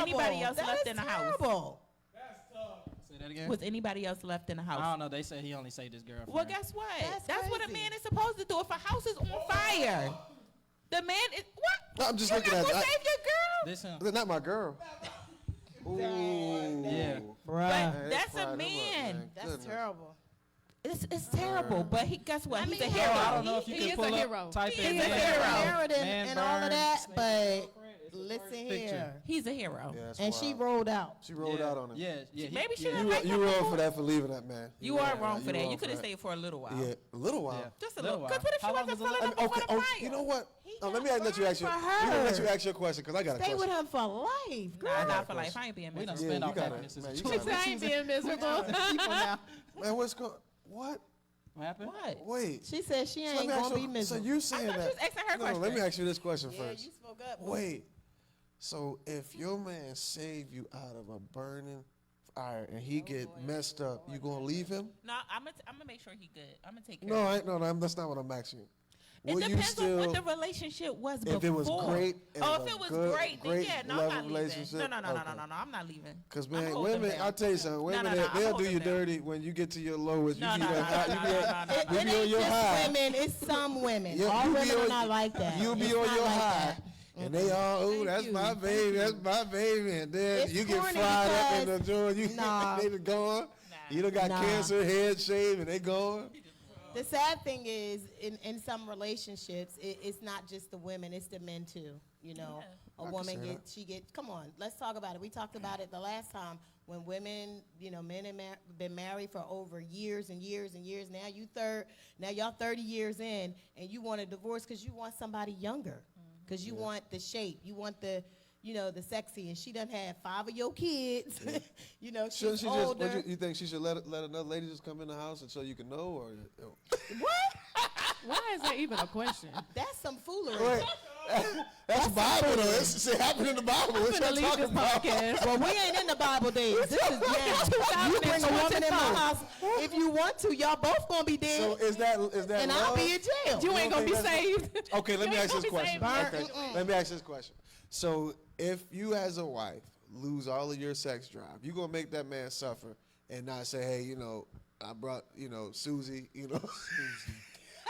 Speaker 3: anybody else
Speaker 7: That
Speaker 3: left
Speaker 7: is
Speaker 3: in the house?
Speaker 7: terrible.
Speaker 4: Say that again.
Speaker 3: Was anybody else left in the
Speaker 4: I
Speaker 3: house?
Speaker 4: don't know. They said he only saved his girlfriend.
Speaker 3: Well, guess what?
Speaker 7: That's
Speaker 3: what a
Speaker 7: crazy.
Speaker 3: man is supposed to do. If a house is on fire, the man is what?
Speaker 1: No, I'm just
Speaker 3: You're
Speaker 1: looking
Speaker 3: not
Speaker 1: at
Speaker 3: gonna
Speaker 1: it.
Speaker 3: save your girl?
Speaker 4: This him.
Speaker 1: They're not my girl. Ooh.
Speaker 4: Yeah.
Speaker 3: But
Speaker 1: Man,
Speaker 3: that's
Speaker 1: fried
Speaker 3: a
Speaker 1: him up,
Speaker 3: man.
Speaker 5: That's
Speaker 1: Goodness.
Speaker 5: terrible.
Speaker 3: It's terrible. But guess what? He's a
Speaker 5: mean,
Speaker 3: hero.
Speaker 4: I don't know if you
Speaker 2: He
Speaker 4: can
Speaker 2: is
Speaker 4: pull
Speaker 2: a
Speaker 4: up,
Speaker 2: hero.
Speaker 4: type
Speaker 3: He
Speaker 4: in
Speaker 3: is a
Speaker 4: man
Speaker 3: hero.
Speaker 4: burn,
Speaker 5: Married
Speaker 4: man
Speaker 5: and all of
Speaker 4: burn,
Speaker 5: that,
Speaker 4: snake
Speaker 5: but
Speaker 4: It's a
Speaker 5: listen
Speaker 4: picture.
Speaker 5: here.
Speaker 3: He's a hero.
Speaker 1: Yeah, that's
Speaker 5: And she
Speaker 1: wild.
Speaker 5: rolled out.
Speaker 1: She rolled
Speaker 4: yeah,
Speaker 1: out on him.
Speaker 4: Yeah, yeah.
Speaker 3: Maybe she
Speaker 4: yeah.
Speaker 3: didn't
Speaker 1: You,
Speaker 3: like
Speaker 1: you
Speaker 3: him
Speaker 1: wrong
Speaker 3: before.
Speaker 1: for that, for leaving that man.
Speaker 3: You are wrong for that.
Speaker 1: wrong
Speaker 3: You could have
Speaker 1: that.
Speaker 3: stayed for a little while.
Speaker 1: Yeah, a little while.
Speaker 4: Yeah.
Speaker 3: Just a
Speaker 4: Little
Speaker 3: little. Because
Speaker 4: while.
Speaker 3: what if she
Speaker 4: How long
Speaker 3: wasn't
Speaker 4: was it?
Speaker 3: pulling up before the
Speaker 1: Oh,
Speaker 3: fire?
Speaker 1: you know what?
Speaker 5: He
Speaker 1: Oh, let
Speaker 5: got
Speaker 1: me let you
Speaker 5: burned
Speaker 1: ask you.
Speaker 5: for
Speaker 1: We're gonna let
Speaker 5: her.
Speaker 1: you ask your question because I got a
Speaker 5: Stay with
Speaker 1: question.
Speaker 5: him for life.
Speaker 3: Nah, not for
Speaker 1: Of
Speaker 3: life.
Speaker 1: course.
Speaker 3: I ain't being
Speaker 4: We done
Speaker 3: miserable.
Speaker 4: spent
Speaker 1: you
Speaker 4: our
Speaker 1: gotta-
Speaker 4: happiness as
Speaker 1: man,
Speaker 4: a
Speaker 1: you
Speaker 4: choice.
Speaker 1: gotta-
Speaker 2: I ain't being miserable.
Speaker 1: Man, what's going? What?
Speaker 4: What happened?
Speaker 3: What?
Speaker 1: Wait.
Speaker 5: She said she
Speaker 1: So let
Speaker 5: ain't
Speaker 1: me ask
Speaker 5: gonna be
Speaker 1: you-
Speaker 5: miserable.
Speaker 1: So you saying
Speaker 3: I thought you
Speaker 1: that?
Speaker 3: was asking her
Speaker 1: No, let me
Speaker 3: question.
Speaker 1: ask you this question
Speaker 5: Yeah,
Speaker 1: first.
Speaker 5: you spoke up.
Speaker 1: Wait. So if your man saved you out of a burning fire and he get messed up, you gonna leave him?
Speaker 3: No, I'm gonna make sure he good. I'm gonna take care
Speaker 1: No,
Speaker 3: of him.
Speaker 1: I ain't. No, that's not what I'm asking you.
Speaker 3: It
Speaker 1: Will you
Speaker 3: depends on
Speaker 1: still?
Speaker 3: what the relationship was before.
Speaker 1: If it was great, and
Speaker 3: Oh,
Speaker 1: it
Speaker 3: if
Speaker 1: was
Speaker 3: it was
Speaker 1: good,
Speaker 3: great, then
Speaker 1: great
Speaker 3: yeah, no, I'm
Speaker 1: love
Speaker 3: not leaving.
Speaker 1: relationship,
Speaker 3: No, no,
Speaker 1: okay.
Speaker 3: I'm not leaving.
Speaker 1: Because
Speaker 3: I'm
Speaker 1: man,
Speaker 3: holding
Speaker 1: women,
Speaker 3: them
Speaker 1: I'll
Speaker 3: down.
Speaker 1: tell you something. Women,
Speaker 3: no, I'm
Speaker 1: they'll do
Speaker 3: holding
Speaker 1: you
Speaker 3: them down.
Speaker 1: dirty when you get to your lowest.
Speaker 3: No,
Speaker 1: you
Speaker 3: no,
Speaker 1: be
Speaker 3: no,
Speaker 1: that high.
Speaker 3: no,
Speaker 1: You
Speaker 3: no,
Speaker 1: be
Speaker 3: no,
Speaker 1: that-
Speaker 3: no,
Speaker 5: It,
Speaker 1: you
Speaker 5: it
Speaker 1: be on
Speaker 5: ain't
Speaker 1: your
Speaker 5: just
Speaker 1: high.
Speaker 5: women. It's some women.
Speaker 1: Yeah,
Speaker 5: All
Speaker 1: you be
Speaker 5: women are
Speaker 1: on-
Speaker 5: not like that.
Speaker 1: You'll be
Speaker 5: It's
Speaker 1: on
Speaker 5: not
Speaker 1: your
Speaker 5: like
Speaker 1: high,
Speaker 5: that.
Speaker 1: and they all, oh,
Speaker 5: Thank
Speaker 1: that's
Speaker 5: you,
Speaker 1: my
Speaker 5: thank
Speaker 1: baby,
Speaker 5: you.
Speaker 1: that's my baby, and then
Speaker 5: It's
Speaker 1: you get
Speaker 5: corny
Speaker 1: fried up in the
Speaker 5: because-
Speaker 1: joint. You
Speaker 5: Nah.
Speaker 1: they done gone.
Speaker 3: Nah.
Speaker 1: You done got
Speaker 5: Nah.
Speaker 1: cancer, head shaved, and they gone.
Speaker 5: The sad thing is, in some relationships, it's not just the women; it's the men too. You know,
Speaker 1: I
Speaker 5: a
Speaker 1: can
Speaker 5: woman
Speaker 1: say
Speaker 5: get. Come on, let's talk about it. We talked about it the last time when women, men have been married for over years and years and years. Now y'all 30 years in, and you want a divorce because you want somebody younger, because you want the shape, you want the. The sexy, and she done had 5 of your kids.
Speaker 1: Shouldn't
Speaker 5: She's
Speaker 1: she
Speaker 5: older.
Speaker 1: just? You think she should let another lady just come in the house and so you can know, or?
Speaker 2: Why is that even a question?
Speaker 5: That's some foolery.
Speaker 1: Wait, that's Bible though. It happened in the Bible.
Speaker 2: I'm
Speaker 1: What
Speaker 2: gonna
Speaker 1: y'all
Speaker 2: leave
Speaker 1: talking
Speaker 2: this
Speaker 1: about?
Speaker 2: podcast.
Speaker 5: Well, we ain't in the Bible days. This is now. You bring a woman in my house if you want to. Y'all both gonna be dead,
Speaker 1: So is that
Speaker 5: and I'll
Speaker 1: love?
Speaker 5: be in jail.
Speaker 2: You ain't gonna be
Speaker 1: think that's-
Speaker 2: saved.
Speaker 1: Okay, let me
Speaker 2: You
Speaker 1: ask
Speaker 2: ain't
Speaker 1: this
Speaker 2: gonna be
Speaker 1: question.
Speaker 2: saved.
Speaker 1: Okay, let me ask this question. So if you as a wife lose all of your sex drive, you gonna make that man suffer and not say, hey, I brought, Susie,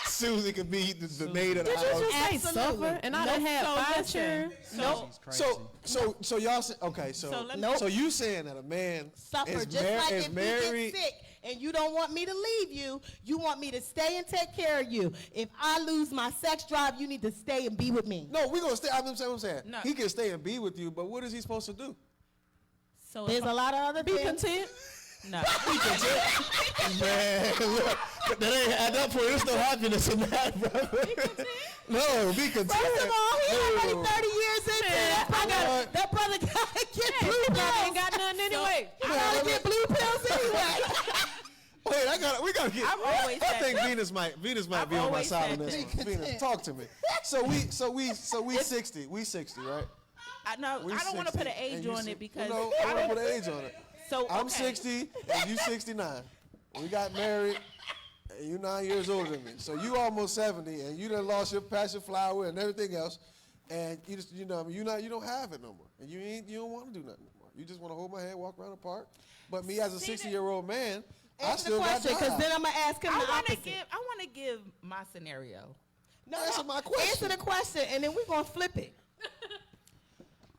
Speaker 1: Susie could be the maid of the
Speaker 2: Did you
Speaker 1: house.
Speaker 2: just say
Speaker 5: Absolutely.
Speaker 2: suffer? And I
Speaker 5: Nope.
Speaker 2: done had
Speaker 3: So
Speaker 2: 5
Speaker 3: listen.
Speaker 2: children.
Speaker 3: So,
Speaker 1: So y'all say, okay,
Speaker 3: So
Speaker 1: so
Speaker 3: let
Speaker 5: me-
Speaker 1: so you saying that a man
Speaker 5: Suffer
Speaker 1: is,
Speaker 5: just
Speaker 1: mar-
Speaker 5: like
Speaker 1: is
Speaker 5: if
Speaker 1: married?
Speaker 5: you get sick and you don't want me to leave you. You want me to stay and take care of you. If I lose my sex drive, you need to stay and be with me.
Speaker 1: No, we're gonna stay. I'm saying
Speaker 3: No.
Speaker 1: he can stay and be with you, but what is he supposed to do?
Speaker 3: so
Speaker 5: There's a lot of other
Speaker 2: Be
Speaker 5: things.
Speaker 2: content.
Speaker 3: no.
Speaker 1: Man, look, that ain't at that point. There's no happiness in that, brother. No, be content.
Speaker 5: First of all, he already
Speaker 1: No.
Speaker 5: 30 years into it. That brother gotta get blue
Speaker 2: I
Speaker 5: pills.
Speaker 2: ain't got nothing anyway.
Speaker 5: I gotta get blue pills anyway.
Speaker 1: Wait, we gotta get.
Speaker 3: I've always
Speaker 1: I
Speaker 3: said
Speaker 1: think
Speaker 3: that.
Speaker 1: Venus might
Speaker 3: I've
Speaker 1: be on my
Speaker 3: always
Speaker 1: side on
Speaker 3: said
Speaker 1: this
Speaker 3: that.
Speaker 1: one. Venus, talk to me. So we 60. We 60, right?
Speaker 3: I know.
Speaker 1: We
Speaker 3: I don't want to
Speaker 1: 60,
Speaker 3: put an
Speaker 1: and
Speaker 3: age
Speaker 1: you
Speaker 3: on
Speaker 1: si-
Speaker 3: it because
Speaker 1: No, I don't put an age on it.
Speaker 3: So
Speaker 1: I'm
Speaker 3: okay.
Speaker 1: 60 and you 69. We got married and you 9 years older than me. So you almost 70 and you done lost your passion flower and everything else. And you just, you don't have it no more. And you don't want to do nothing no more. You just want to hold my hand, walk around the park. But me as a 60-year-old man, I
Speaker 5: Answer the
Speaker 1: still got
Speaker 5: question, because
Speaker 1: drive.
Speaker 5: then I'm gonna ask him
Speaker 3: I
Speaker 5: the
Speaker 3: want to
Speaker 5: opposite.
Speaker 3: give my scenario.
Speaker 5: No,
Speaker 1: Answer my question.
Speaker 5: Answer the question, and then we're gonna flip it.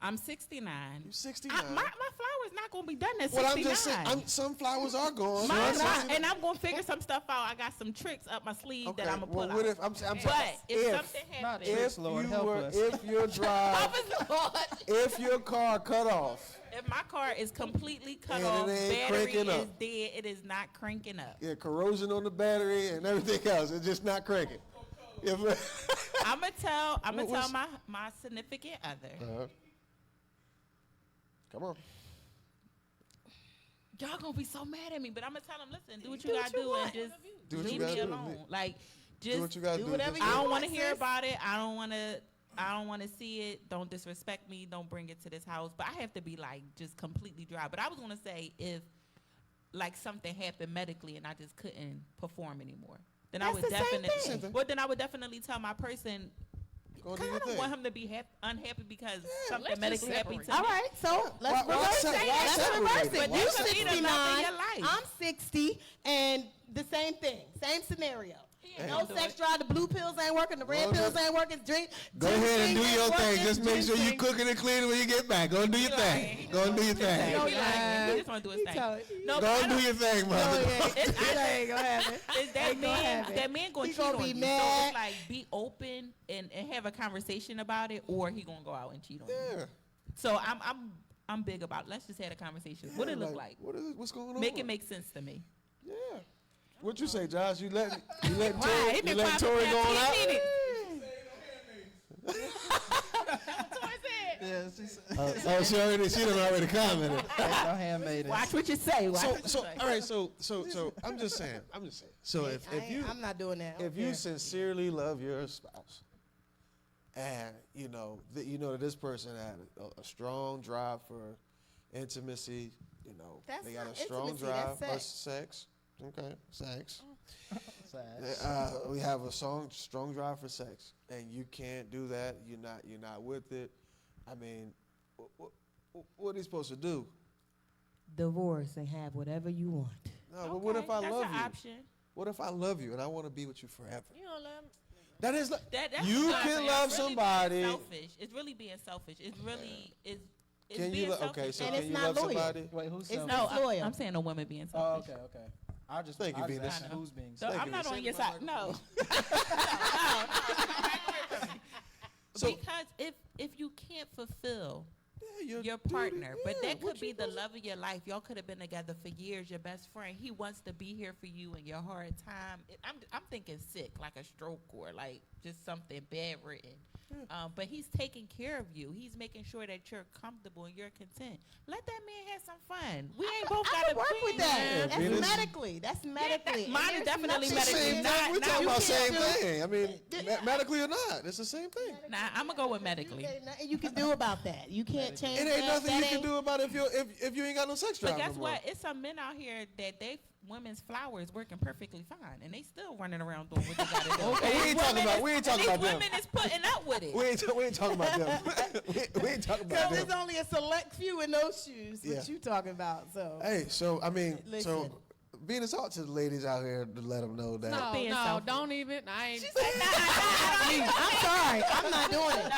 Speaker 3: I'm 69.
Speaker 1: You 69.
Speaker 3: My flower's not gonna be done at
Speaker 1: Well,
Speaker 3: 69.
Speaker 1: I'm just saying, some flowers are gone.
Speaker 3: Mine's
Speaker 1: So I'm
Speaker 3: not,
Speaker 1: 69.
Speaker 3: and I'm gonna figure some stuff out. I got some tricks up my sleeve
Speaker 1: Okay,
Speaker 3: that I'm gonna pull
Speaker 1: well, what
Speaker 3: out.
Speaker 1: if I'm
Speaker 3: But if something
Speaker 4: Not
Speaker 3: happens,
Speaker 4: tricks, Lord, help us.
Speaker 1: if your drive, if your car cut off,
Speaker 3: if my car is completely cut
Speaker 1: And it
Speaker 3: off,
Speaker 1: ain't
Speaker 3: battery
Speaker 1: cranking
Speaker 3: is
Speaker 1: up.
Speaker 3: dead, it is not cranking up.
Speaker 1: yeah, corrosion on the battery and everything else, it's just not cranking.
Speaker 3: I'm gonna tell
Speaker 1: what's-
Speaker 3: my significant other.
Speaker 1: Uh-huh. Come on.
Speaker 3: Y'all gonna be so mad at me, but I'm gonna tell them, listen, do what you
Speaker 5: Do what
Speaker 3: gotta
Speaker 5: you
Speaker 3: do
Speaker 5: want.
Speaker 3: and just
Speaker 1: Do what you
Speaker 3: leave
Speaker 1: gotta
Speaker 3: me
Speaker 1: do.
Speaker 3: alone. Like,
Speaker 1: Do what
Speaker 3: just
Speaker 1: you gotta do.
Speaker 5: whatever
Speaker 1: Just-
Speaker 5: you
Speaker 3: I don't
Speaker 5: want,
Speaker 3: want to hear
Speaker 5: sis.
Speaker 3: about it. I don't want to see it. Don't disrespect me. Don't bring it to this house. But I have to be like just completely dry. But I was gonna say if like something happened medically and I just couldn't perform anymore, then I
Speaker 5: That's
Speaker 3: would
Speaker 5: the same
Speaker 3: definitely.
Speaker 5: thing.
Speaker 3: Well, then I would definitely tell my person,
Speaker 1: Go do
Speaker 3: I
Speaker 1: your
Speaker 3: don't
Speaker 1: thing.
Speaker 3: want him to be unhappy because
Speaker 2: let's
Speaker 3: something
Speaker 2: just
Speaker 3: medically happened to
Speaker 2: separate.
Speaker 3: me.
Speaker 5: All right, so let's
Speaker 1: why
Speaker 5: reverse
Speaker 1: se-
Speaker 5: it.
Speaker 1: why
Speaker 5: Let's
Speaker 1: separate
Speaker 5: reverse
Speaker 1: it?
Speaker 5: it.
Speaker 1: Why
Speaker 5: You
Speaker 1: separate it?
Speaker 5: 69,
Speaker 3: Your life.
Speaker 5: I'm 60, and the same thing, same scenario.
Speaker 3: ain't
Speaker 5: No
Speaker 3: gonna do
Speaker 5: sex
Speaker 3: it.
Speaker 5: drive. The blue pills ain't working. The red
Speaker 1: Well,
Speaker 5: pills
Speaker 1: then-
Speaker 5: ain't working. Drink.
Speaker 6: Go ahead and do
Speaker 5: ginseng
Speaker 6: your
Speaker 5: ain't
Speaker 6: thing.
Speaker 5: working.
Speaker 6: Just make sure you
Speaker 5: Ginseng.
Speaker 6: cooking and cleaning when you get back. Go and do your thing. Go and do your thing.
Speaker 5: No,
Speaker 3: He
Speaker 5: yeah.
Speaker 3: he just want to do his
Speaker 5: He
Speaker 3: thing.
Speaker 5: told-
Speaker 3: No,
Speaker 6: Go
Speaker 3: but I
Speaker 6: and do
Speaker 3: don't-
Speaker 6: your thing,
Speaker 5: Oh,
Speaker 6: mother.
Speaker 5: yeah.
Speaker 3: It's-
Speaker 5: It ain't gonna happen.
Speaker 3: Is that
Speaker 5: Ain't gonna
Speaker 3: man?
Speaker 5: happen.
Speaker 3: That man gonna
Speaker 5: He
Speaker 3: cheat
Speaker 5: gonna
Speaker 3: on
Speaker 5: be
Speaker 3: you. So
Speaker 5: mad.
Speaker 3: it's like be open and have a conversation about it, or he gonna go out and cheat on you.
Speaker 1: Yeah.
Speaker 3: So I'm big about. Let's just have a conversation. What it look like?
Speaker 1: What's going on?
Speaker 3: Make it make sense to me.
Speaker 1: Yeah. What you say, Josh? You letting
Speaker 3: Right,
Speaker 1: Tori,
Speaker 3: he
Speaker 1: you
Speaker 3: been
Speaker 1: letting
Speaker 3: quiet
Speaker 1: Tori
Speaker 3: for
Speaker 1: go on
Speaker 3: 10
Speaker 1: out?
Speaker 3: minutes.
Speaker 4: Yeah, she said,
Speaker 6: Oh, she done already commented.
Speaker 4: no handmaidens.
Speaker 3: Watch what you say. Watch
Speaker 1: So,
Speaker 3: what you
Speaker 1: so
Speaker 3: say.
Speaker 1: all right. So I'm just saying. So
Speaker 5: I'm not doing that.
Speaker 1: if you sincerely love your spouse, and you know that this person had a strong drive for intimacy,
Speaker 5: That's
Speaker 1: they got
Speaker 5: not
Speaker 1: a strong
Speaker 5: intimacy,
Speaker 1: drive
Speaker 5: that's
Speaker 1: for sex. Okay, sex.
Speaker 4: Sad.
Speaker 1: We have a strong drive for sex, and you can't do that. You're not with it. I mean, what are you supposed to do?
Speaker 5: Divorce and have whatever you want.
Speaker 1: No, but what if I
Speaker 3: that's
Speaker 1: love
Speaker 3: an
Speaker 1: you?
Speaker 3: option.
Speaker 1: What if I love you and I want to be with you forever?
Speaker 2: You don't love me.
Speaker 1: That is like
Speaker 3: That's
Speaker 1: you
Speaker 3: what I'm
Speaker 1: can
Speaker 3: saying.
Speaker 1: love
Speaker 3: It's really
Speaker 1: somebody.
Speaker 3: being selfish. It's really being selfish. It's really it's
Speaker 1: Can
Speaker 3: being
Speaker 1: you?
Speaker 3: selfish.
Speaker 1: Okay, so
Speaker 5: And
Speaker 1: can
Speaker 5: it's
Speaker 1: you
Speaker 5: not
Speaker 1: love
Speaker 5: loyal.
Speaker 1: somebody?
Speaker 4: Wait, who's
Speaker 5: It's
Speaker 4: selfish?
Speaker 3: No,
Speaker 5: It's loyal.
Speaker 3: I'm saying a woman being
Speaker 4: Oh,
Speaker 3: selfish.
Speaker 4: okay. I just
Speaker 1: Thank you,
Speaker 4: I was
Speaker 1: Venus.
Speaker 4: asking who's being
Speaker 3: So
Speaker 4: selfish.
Speaker 1: Thank
Speaker 3: I'm
Speaker 1: you.
Speaker 3: not on
Speaker 1: Send
Speaker 3: your
Speaker 1: me my
Speaker 3: side. No.
Speaker 1: So-
Speaker 3: Because if you can't fulfill
Speaker 1: Yeah,
Speaker 3: your partner, but
Speaker 1: yeah,
Speaker 3: that
Speaker 1: what
Speaker 3: could be
Speaker 1: you
Speaker 3: the
Speaker 1: supposed-
Speaker 3: love of your life. Y'all could have been together for years. Your best friend. He wants to be here for you in your hard time. I'm thinking sick, like a stroke or like just something bad written. But he's taking care of you. He's making sure that you're comfortable and you're content. Let that man have some fun. We ain't both
Speaker 5: I
Speaker 3: got
Speaker 5: can work with that.
Speaker 1: Venus.
Speaker 5: That's medically. That's medically. And
Speaker 3: mine is
Speaker 5: there's
Speaker 3: definitely
Speaker 5: nothing-
Speaker 1: It's the
Speaker 3: medically.
Speaker 1: same
Speaker 3: Not-
Speaker 1: thing. We're
Speaker 3: not-
Speaker 1: talking
Speaker 3: you
Speaker 1: about
Speaker 5: can't
Speaker 1: same
Speaker 5: do-
Speaker 1: thing. I mean, medically or not, it's the same thing.
Speaker 3: Nah, I'm gonna go with medically.
Speaker 5: Ain't nothing you can do about that. You can't change
Speaker 1: It
Speaker 5: that.
Speaker 1: ain't nothing
Speaker 5: That
Speaker 1: you can
Speaker 5: ain't-
Speaker 1: do about it if you ain't got no sex drive.
Speaker 3: But guess
Speaker 1: no more.
Speaker 3: what? It's some men out here that women's flowers working perfectly fine, and they still running around doing what they gotta do.
Speaker 1: Okay, we ain't talking about
Speaker 3: These
Speaker 1: them.
Speaker 3: women is putting up with it.
Speaker 1: We ain't talking about them. we ain't talking about
Speaker 5: Because
Speaker 1: them.
Speaker 5: there's only a select few in those shoes.
Speaker 1: Yeah.
Speaker 5: What you talking about? So
Speaker 1: Hey, so I mean,
Speaker 5: Listen.
Speaker 1: Venus, talk to the ladies out here to let them know that.
Speaker 2: No,
Speaker 3: being
Speaker 2: no,
Speaker 3: selfish.
Speaker 2: don't even. I ain't.
Speaker 5: I'm sorry, I'm not doing it.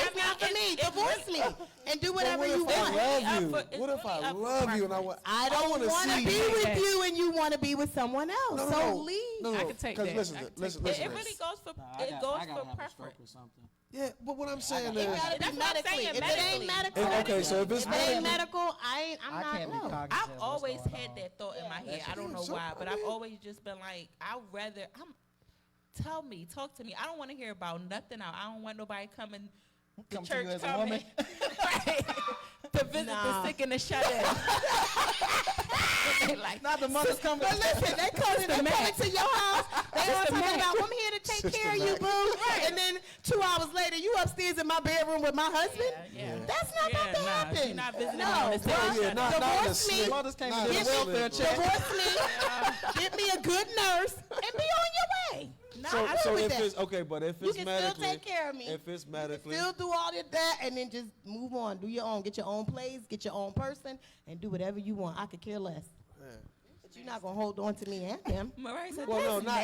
Speaker 5: It's not for me. Divorce me and do whatever
Speaker 1: what
Speaker 5: you
Speaker 1: if I
Speaker 5: want.
Speaker 1: love
Speaker 3: Up
Speaker 1: you?
Speaker 3: for- it's
Speaker 1: What if
Speaker 3: really
Speaker 1: I
Speaker 3: up for
Speaker 1: love you and I want?
Speaker 5: I don't
Speaker 1: wanna
Speaker 5: want to
Speaker 1: see
Speaker 5: be
Speaker 1: you.
Speaker 5: with you and you want to be with someone else.
Speaker 1: No, no,
Speaker 5: so
Speaker 1: no.
Speaker 5: leave.
Speaker 1: No, no.
Speaker 2: I can take
Speaker 1: 'Cause
Speaker 2: that.
Speaker 1: listen,
Speaker 2: I can take
Speaker 1: listen,
Speaker 2: that.
Speaker 1: listen.
Speaker 3: It really goes for
Speaker 4: Nah,
Speaker 3: it
Speaker 4: I
Speaker 3: goes
Speaker 4: gotta
Speaker 3: for
Speaker 4: have a stroke or
Speaker 3: preference.
Speaker 4: something.
Speaker 1: Yeah, but what I'm saying
Speaker 5: It
Speaker 1: is,
Speaker 5: gotta be
Speaker 3: That's what I'm
Speaker 5: medically.
Speaker 3: saying,
Speaker 5: If it
Speaker 3: medically.
Speaker 5: ain't medical,
Speaker 1: okay, so if it's
Speaker 5: if it ain't
Speaker 1: medical,
Speaker 5: medical, I'm
Speaker 4: I
Speaker 5: not.
Speaker 4: can't be
Speaker 5: No.
Speaker 4: cognizant
Speaker 3: I've
Speaker 4: of what's
Speaker 3: always
Speaker 4: going
Speaker 3: had
Speaker 4: on.
Speaker 3: that thought in my head. I don't know
Speaker 1: so,
Speaker 3: why,
Speaker 1: I
Speaker 3: but I've
Speaker 1: mean-
Speaker 3: always just been like, talk to me. I don't want to hear about nothing. I don't want nobody coming to
Speaker 4: Come to
Speaker 3: church
Speaker 4: you as a
Speaker 3: coming
Speaker 4: woman?
Speaker 3: right, to visit
Speaker 5: Nah.
Speaker 3: the sick and the shut in. like,
Speaker 4: Not the mothers coming.
Speaker 5: But listen, they coming to your house. They want to talk about, I'm here to take
Speaker 1: Sister
Speaker 5: care of you,
Speaker 1: Mac.
Speaker 5: boo. And then 2 hours later, you upstairs in my bedroom with my husband.
Speaker 3: yeah.
Speaker 5: That's not about to
Speaker 3: Nah,
Speaker 5: happen.
Speaker 3: you're not visiting
Speaker 5: No,
Speaker 3: me on the sick and
Speaker 1: yeah,
Speaker 3: shut in.
Speaker 1: not in the
Speaker 5: Divorce me.
Speaker 1: slip.
Speaker 4: Mothers came
Speaker 1: Not
Speaker 4: to
Speaker 1: in
Speaker 4: do
Speaker 1: the
Speaker 4: a welfare
Speaker 1: slip.
Speaker 4: check.
Speaker 5: Divorce me, get me a good nurse, and be on your way.
Speaker 3: Nah,
Speaker 1: So,
Speaker 3: I
Speaker 1: so
Speaker 5: with
Speaker 1: if
Speaker 5: that.
Speaker 1: it's okay, but if
Speaker 5: You
Speaker 1: it's
Speaker 5: can still
Speaker 1: medically,
Speaker 5: take care of me.
Speaker 1: if it's medically,
Speaker 5: Still do all of that and then just move on. Do your own. Get your own place, get your own person, and do whatever you want. I could care less.
Speaker 1: Yeah.
Speaker 5: But you're not going to hold on to me and him.
Speaker 3: Mariah said,
Speaker 1: Well, no,
Speaker 3: that's
Speaker 1: not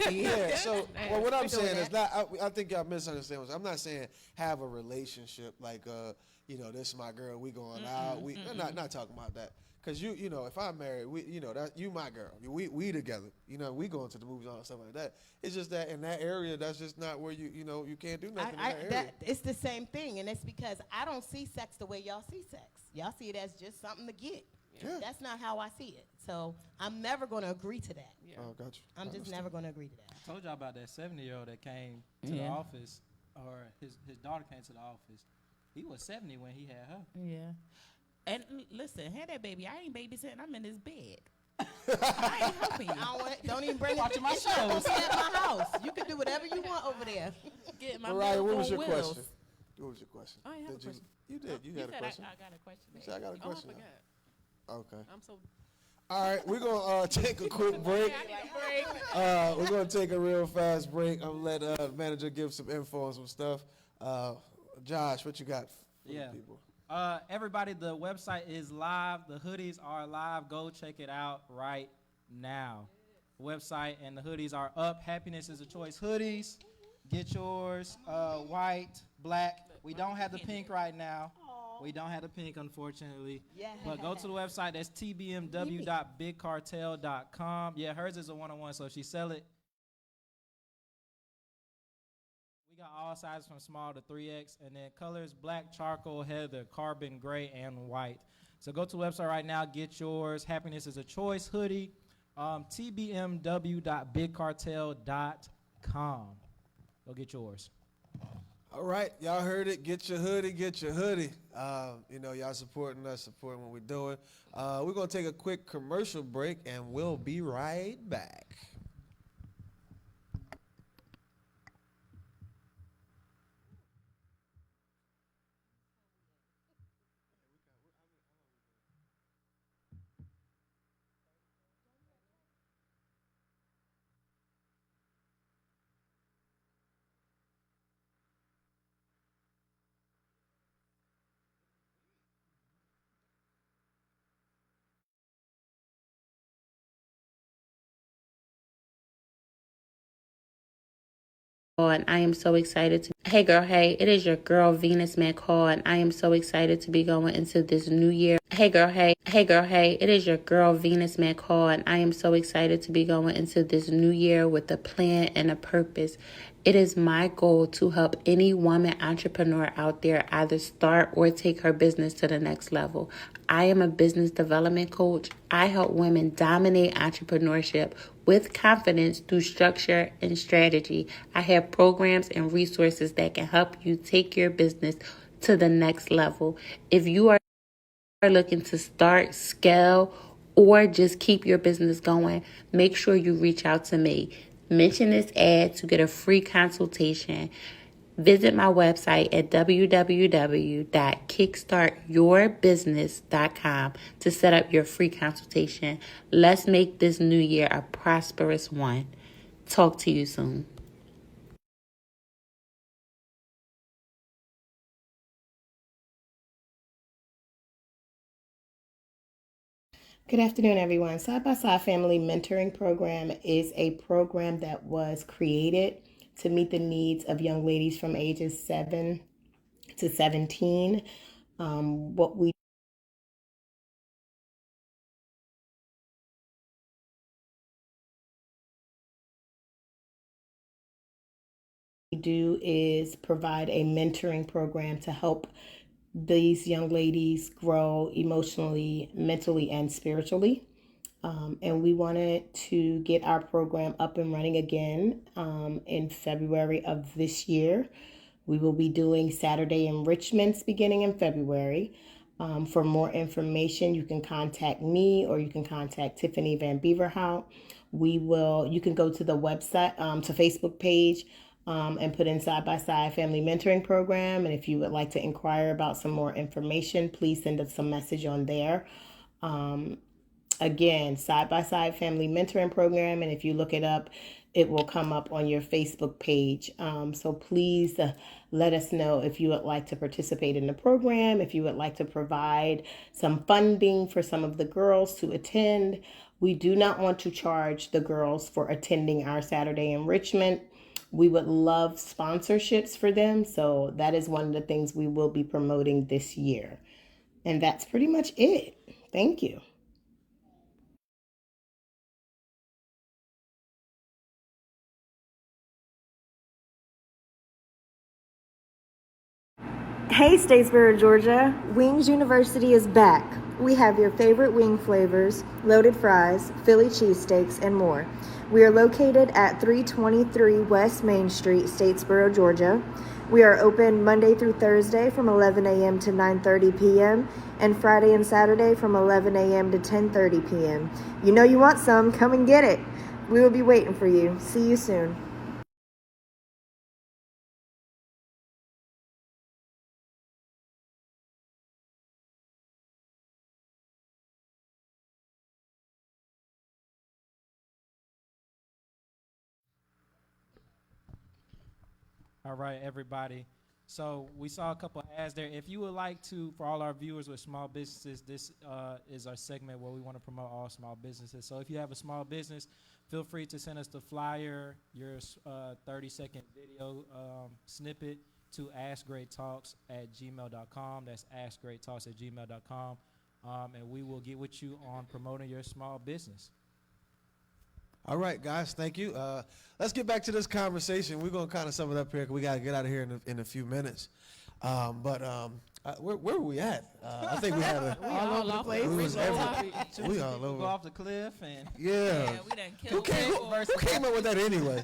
Speaker 3: nasty.
Speaker 1: Yeah. So, well, what I'm
Speaker 5: We doing
Speaker 1: saying is
Speaker 5: that.
Speaker 1: not. I think y'all misunderstand. I'm not saying have a relationship like, this is my girl. We going out. We not talking about that. Cause you know, if I'm married, that you my girl. We together. We going to the movies and stuff like that. It's just that in that area, that's just not where you can't do nothing in that area.
Speaker 5: It's the same thing, and it's because I don't see sex the way y'all see sex. Y'all see it as just something to get.
Speaker 1: Yeah.
Speaker 5: That's not how I see it. So I'm never going to agree to that.
Speaker 2: Yeah.
Speaker 1: Oh, got you.
Speaker 5: I'm
Speaker 1: I
Speaker 5: just
Speaker 1: understand.
Speaker 5: never going to agree to that.
Speaker 4: I told y'all about that 70-year-old that came to the
Speaker 3: Yeah.
Speaker 4: office, or his daughter came to the office. He was 70 when he had her.
Speaker 3: Yeah. And listen, had that baby. I ain't babysitting. I'm in this bed. I ain't helping you.
Speaker 5: Don't even bring it.
Speaker 4: Watching my
Speaker 5: It's not gonna
Speaker 4: shows.
Speaker 5: be at my house. You can do whatever you want over there.
Speaker 3: Get my
Speaker 1: Mariah,
Speaker 3: milk
Speaker 1: what was
Speaker 3: on
Speaker 1: your
Speaker 3: wheels.
Speaker 1: question? What was your question?
Speaker 2: I ain't have a
Speaker 1: Did you-
Speaker 2: question.
Speaker 1: You did. You had a
Speaker 3: said
Speaker 1: question.
Speaker 3: I got a question.
Speaker 1: You said I got a
Speaker 2: Oh, I
Speaker 1: question.
Speaker 2: forgot.
Speaker 1: Okay.
Speaker 2: I'm so.
Speaker 1: All right, we're gonna take a quick break. We're gonna take a real fast break. I'm gonna let the manager give some info on some stuff. Josh, what you got for the people?
Speaker 4: Everybody, the website is live. The hoodies are live. Go check it out right now. The website and the hoodies are up. Happiness is a Choice hoodies. Get yours. White, black. We don't have the pink right now. We don't have the pink, unfortunately. Yeah. But go to the website. That's tbmw.bigcartel.com. Yeah, hers is a one-on-one, so she sell it. We got all sizes from small to 3X, and then colors, black, charcoal, heather, carbon, gray, and white. So go to the website right now. Get yours. Happiness is a Choice hoodie. tbmw.bigcartel.com. Go get yours.
Speaker 1: All right, y'all heard it. Get your hoodie, get your hoodie. Y'all supporting us, supporting what we're doing. We're going to take a quick commercial break, and we'll be right back.
Speaker 8: And I am so excited to. Hey girl, hey, it is your girl Venus McCall, and I am so excited to be going into this new year. Hey girl, hey, it is your girl Venus McCall, and I am so excited to be going into this new year with a plan and a purpose. It is my goal to help any woman entrepreneur out there either start or take her business to the next level. I am a business development coach. I help women dominate entrepreneurship with confidence through structure and strategy. I have programs and resources that can help you take your business to the next level. If you are looking to start, scale, or just keep your business going, make sure you reach out to me. Mention this ad to get a free consultation. Visit my website at www.kickstartyourbusiness.com to set up your free consultation. Let's make this new year a prosperous one. Talk to you soon.
Speaker 5: Good afternoon, everyone. Side by Side Family Mentoring Program is a program that was created to meet the needs of young ladies from ages 7 to 17. What we do is provide a mentoring program to help these young ladies grow emotionally, mentally, and spiritually. And we wanted to get our program up and running again in February of this year. We will be doing Saturday enrichments beginning in February. For more information, you can contact me or you can contact Tiffany Van Beaverhout. You can go to the website, to Facebook page, and put in Side by Side Family Mentoring Program. And if you would like to inquire about some more information, please send us a message on there. Again, Side by Side Family Mentoring Program. And if you look it up, it will come up on your Facebook page. So please let us know if you would like to participate in the program, if you would like to provide some funding for some of the girls to attend. We do not want to charge the girls for attending our Saturday enrichment. We would love sponsorships for them. So that is one of the things we will be promoting this year. And that's pretty much it. Thank you.
Speaker 9: Hey Statesboro, Georgia. Wings University is back. We have your favorite wing flavors, loaded fries, Philly cheesesteaks, and more. We are located at 323 West Main Street, Statesboro, Georgia. We are open Monday through Thursday from 11 a.m. to 9:30 p.m. and Friday and Saturday from 11 a.m. to 10:30 p.m. You know you want some, come and get it. We will be waiting for you. See you soon.
Speaker 4: All right, everybody. So we saw a couple ads there. If you would like to, for all our viewers with small businesses, this is our segment where we want to promote all small businesses. So if you have a small business, feel free to send us the flyer, your 30-second video snippet to askgreattalks@gmail.com. That's askgreattalks@gmail.com. And we will get with you on promoting your small business.
Speaker 1: All right, guys, thank you. Let's get back to this conversation. We're going to kind of sum it up here because we got to get out of here in a few minutes. Where were we at? I think we had
Speaker 2: all over the place.
Speaker 1: We all over.
Speaker 4: Go off the cliff and
Speaker 1: Yeah.
Speaker 3: We done killed
Speaker 1: Who came up with that anyway?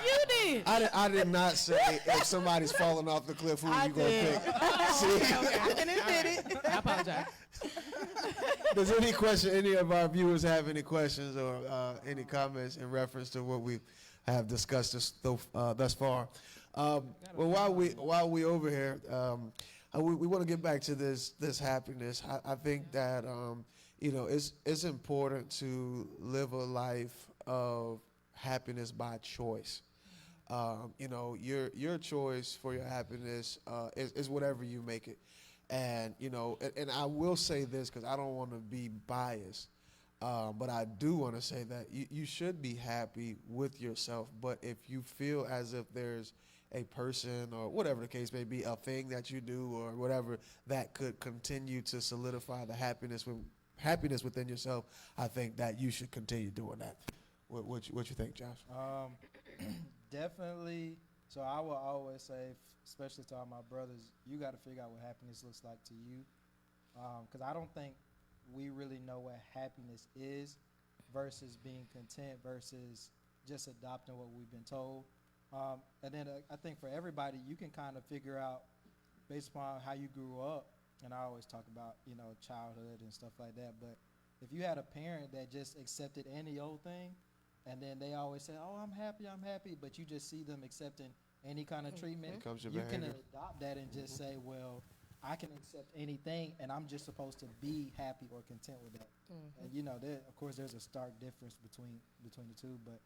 Speaker 2: You did.
Speaker 1: I did not say if somebody's falling off the cliff, who are you going to pick? See?
Speaker 5: I can admit it.
Speaker 2: I apologize.
Speaker 1: Does any of our viewers have any questions or any comments in reference to what we have discussed thus far? Well, while we over here, we want to get back to this happiness. I think that it's important to live a life of happiness by choice. Your choice for your happiness is whatever you make it. And I will say this because I don't want to be biased, but I do want to say that you should be happy with yourself. But if you feel as if there's a person or whatever the case may be, a thing that you do or whatever that could continue to solidify the happiness within yourself, I think that you should continue doing that. What you think, Josh?
Speaker 4: Definitely. So I will always say, especially to all my brothers, you got to figure out what happiness looks like to you. Because I don't think we really know what happiness is versus being content versus just adopting what we've been told. And then I think for everybody, you can kind of figure out based upon how you grew up. And I always talk about, childhood and stuff like that. But if you had a parent that just accepted any old thing, and then they always say, oh, I'm happy, but you just see them accepting any kind of treatment, you can adopt that and just say, well, I can accept anything, and I'm just supposed to be happy or content with that. And, of course, there's a stark difference between the two, but,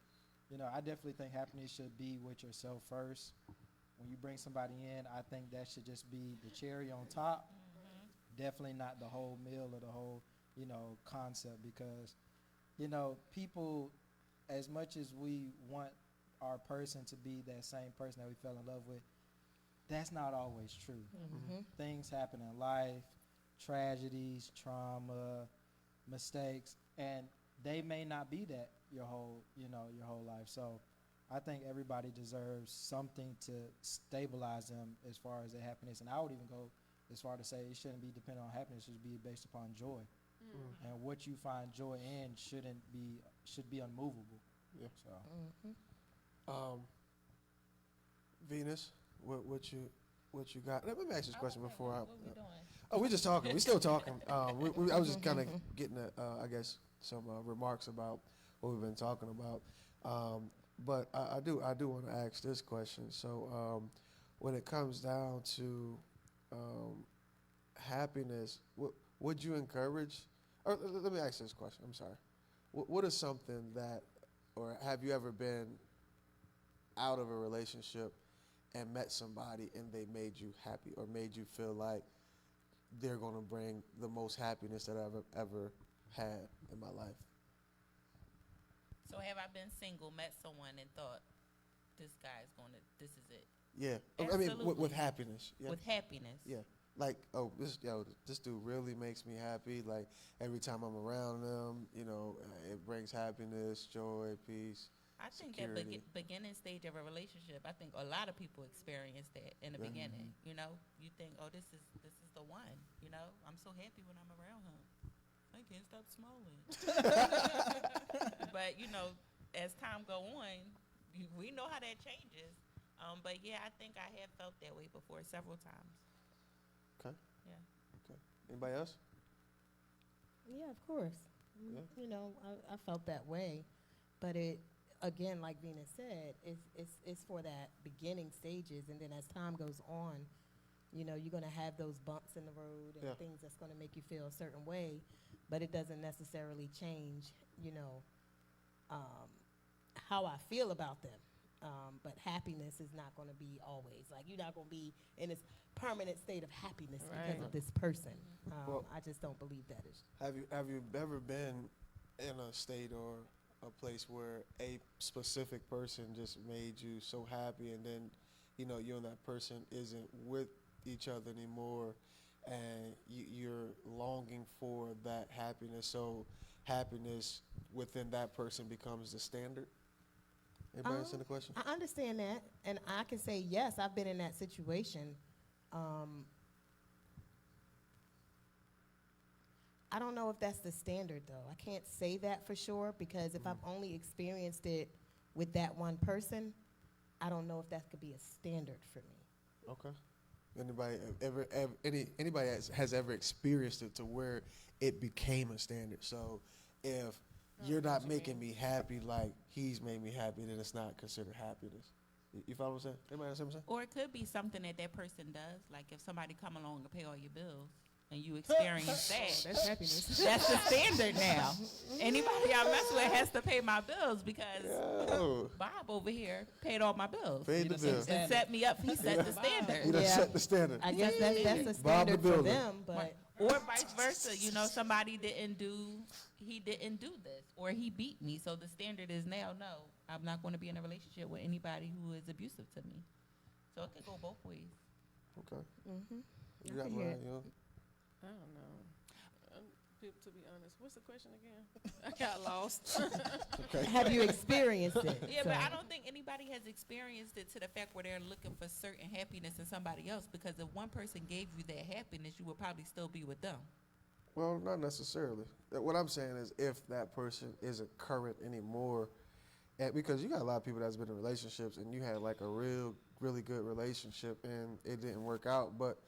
Speaker 4: I definitely think happiness should be with yourself first. When you bring somebody in, I think that should just be the cherry on top, definitely not the whole meal or the whole, concept, because, people, as much as we want our person to be that same person that we fell in love with, that's not always true. Things happen in life, tragedies, trauma, mistakes, and they may not be that your whole life. So I think everybody deserves something to stabilize them as far as their happiness. And I would even go as far to say it shouldn't be dependent on happiness, it should be based upon joy. And what you find joy in should be unmovable.
Speaker 1: Yeah.
Speaker 4: So.
Speaker 1: Venus, what you got? Let me ask this question before I.
Speaker 3: What we doing?
Speaker 1: Oh, we're just talking. We still talking. I was just kind of getting, I guess, some remarks about what we've been talking about. But I do want to ask this question. So, when it comes down to happiness, would you encourage? Or let me ask this question. I'm sorry. What is something that, or have you ever been out of a relationship and met somebody and they made you happy or made you feel like they're going to bring the most happiness that I've ever had in my life?
Speaker 3: So have I been single, met someone, and thought, this is it?
Speaker 1: Yeah.
Speaker 3: Absolutely.
Speaker 1: I mean, with happiness. Yeah.
Speaker 3: With happiness.
Speaker 1: Yeah. Like, this dude really makes me happy. Like, every time I'm around them, it brings happiness, joy, peace.
Speaker 3: I think
Speaker 1: security.
Speaker 3: that beginning stage of a relationship, I think a lot of people experience that in the beginning. You think, oh, this is the one. I'm so happy when I'm around him. I can't stop smiling. But as time go on, we know how that changes. But yeah, I think I have felt that way before several times.
Speaker 1: Okay.
Speaker 3: Yeah.
Speaker 1: Okay. Anybody else?
Speaker 5: Yeah, of course.
Speaker 1: Yeah.
Speaker 5: I felt that way, but it, again, like Venus said, it's for that beginning stages, and then as time goes on, you're going to have those bumps in the road and things that's going to make you feel a certain way, but it doesn't necessarily change, how I feel about them. But happiness is not going to be always. Like, you're not going to be in this permanent state of happiness because of this person.
Speaker 1: Well,
Speaker 5: I just don't believe that is.
Speaker 1: Have you ever been in a state or a place where a specific person just made you so happy, and then, you know, you and that person isn't with each other anymore, and you're longing for that happiness, so happiness within that person becomes the standard? Anybody understand the question?
Speaker 5: I understand that, and I can say, yes, I've been in that situation. I don't know if that's the standard, though. I can't say that for sure, because if I've only experienced it with that one person, I don't know if that could be a standard for me.
Speaker 1: Okay. Anybody has ever experienced it to where it became a standard? So if you're not making me happy like he's made me happy, then it's not considered happiness. You follow what I'm saying? Anybody understand what I'm saying?
Speaker 3: Or it could be something that person does. Like if somebody come along and pay all your bills, and you experience that.
Speaker 2: That's happiness.
Speaker 3: That's the standard now. Anybody I mess with has to pay my bills because Bob over here paid all my bills.
Speaker 1: Paid the bill.
Speaker 3: And set me up. He set the standard.
Speaker 1: He done set the standard.
Speaker 5: I guess that's a
Speaker 1: Bob the
Speaker 5: standard for
Speaker 1: builder.
Speaker 5: them, but
Speaker 3: Or vice versa. You know, somebody didn't do this, or he beat me. So the standard is now, no, I'm not going to be in a relationship with anybody who is abusive to me. So it could go both ways.
Speaker 1: Okay.
Speaker 5: mm-hmm.
Speaker 1: You got mine, you know?
Speaker 2: I don't know. To be honest, what's the question again? I got lost.
Speaker 1: Okay.
Speaker 5: Have you experienced it?
Speaker 3: Yeah,
Speaker 5: So-
Speaker 3: but I don't think anybody has experienced it to the fact where they're looking for certain happiness in somebody else, because if one person gave you that happiness, you would probably still be with them.
Speaker 1: Well, not necessarily. What I'm saying is if that person isn't current anymore, and because you got a lot of people that's been in relationships and you had like a really good relationship and it didn't work out, but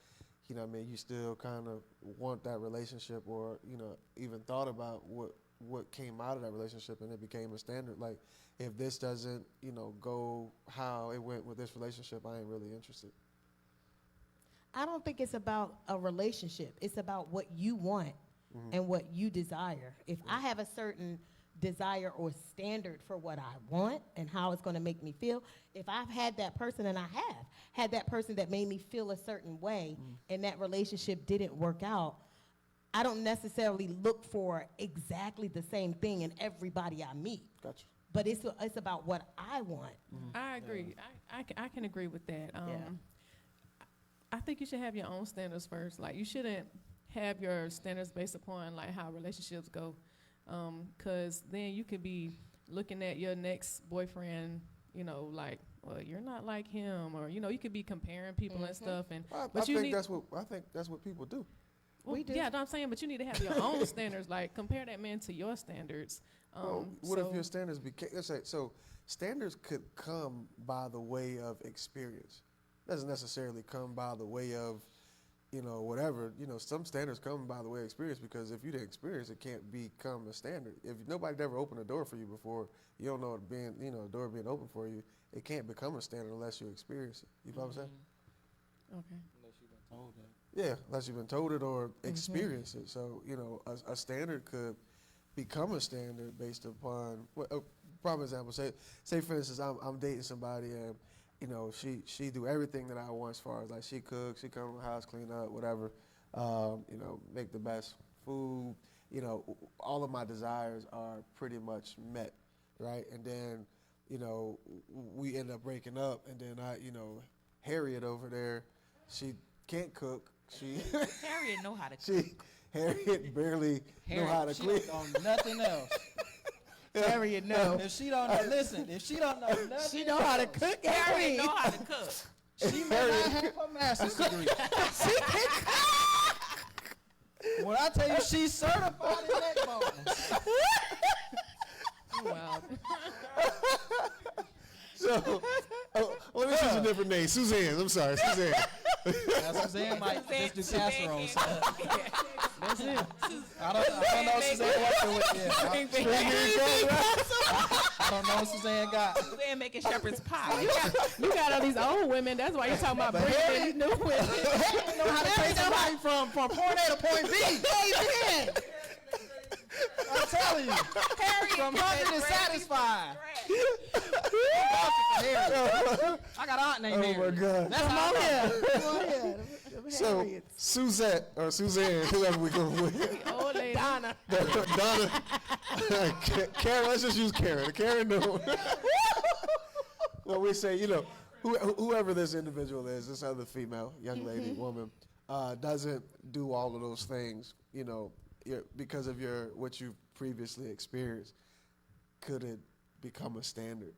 Speaker 1: you know what I mean, you still kind of want that relationship, or, you know, even thought about what came out of that relationship and it became a standard. Like, if this doesn't, you know, go how it went with this relationship, I ain't really interested.
Speaker 5: I don't think it's about a relationship. It's about what you want and what you desire. If I have a certain desire or standard for what I want and how it's going to make me feel, if I've had that person, and I have had that person that made me feel a certain way, and that relationship didn't work out, I don't necessarily look for exactly the same thing in everybody I meet.
Speaker 1: Gotcha.
Speaker 5: But it's about what I want.
Speaker 2: I agree. I can agree with that. I think you should have your own standards first. Like, you shouldn't have your standards based upon like how relationships go. Because then you could be looking at your next boyfriend, you know, like, well, you're not like him, or, you know, you could be comparing people and stuff. And
Speaker 1: I
Speaker 2: but you
Speaker 1: think
Speaker 2: need,
Speaker 1: that's what people do.
Speaker 2: well,
Speaker 5: we do.
Speaker 2: yeah, no, I'm saying, but you need to have your own standards. Like, compare that man to your standards.
Speaker 1: Well, what if
Speaker 2: so-
Speaker 1: your standards became? Let's say, so standards could come by the way of experience. Doesn't necessarily come by the way of, you know, whatever. You know, some standards come by the way of experience, because if you didn't experience it, can't become a standard. If nobody ever opened a door for you before, you don't know it being, you know, a door being open for you, it can't become a standard unless you experience it. You know what I'm saying?
Speaker 2: Okay.
Speaker 4: Unless you've been told that.
Speaker 1: Yeah, unless you've been told it or experienced it. So, you know, a standard could become a standard based upon, prime example, say for instance, I'm dating somebody and, you know, she do everything that I want, as far as like she cooks, she come to the house, clean up, whatever, you know, make the best food, you know, all of my desires are pretty much met, right? And then, you know, we end up breaking up, and then Harriet over there, she can't cook.
Speaker 3: Harriet know how to cook.
Speaker 1: Harriet barely know how to clean.
Speaker 4: She don't know nothing else.
Speaker 5: Harriet, no.
Speaker 4: If she don't know, listen, if she don't know nothing,
Speaker 5: She know how to cook.
Speaker 3: Harriet know how to cook.
Speaker 4: she may not have a master's degree.
Speaker 5: She can cook.
Speaker 4: When I tell you she's certified in neck bones.
Speaker 2: Wow.
Speaker 1: So, let me choose a different name. Suzanne. I'm sorry, Suzanne.
Speaker 4: Now, Suzanne might just do
Speaker 3: Suzanne
Speaker 4: casserole.
Speaker 3: can't
Speaker 4: So
Speaker 3: cook.
Speaker 4: that's it. I don't know Suzanne working with yet. I don't know what Suzanne got.
Speaker 3: Suzanne making shepherd's pie.
Speaker 2: You got all these old women. That's why you talking about bringing in new women.
Speaker 4: Harriet know how to take somebody from point A to point B.
Speaker 5: Amen.
Speaker 4: I'm telling you.
Speaker 3: Harriet
Speaker 4: From
Speaker 3: can
Speaker 4: hungry to
Speaker 3: make
Speaker 4: satisfied.
Speaker 3: bread.
Speaker 7: I got aunt named
Speaker 1: Oh my God.
Speaker 7: That's how
Speaker 1: So Suzette or Suzanne, whoever we go with.
Speaker 2: Old lady.
Speaker 7: Donna.
Speaker 1: Donna. Karen, let's just use Karen. Karen knew. Well, we say, whoever this individual is, this other female, young lady, woman, doesn't do all of those things, because of what you've previously experienced. Could it become a standard?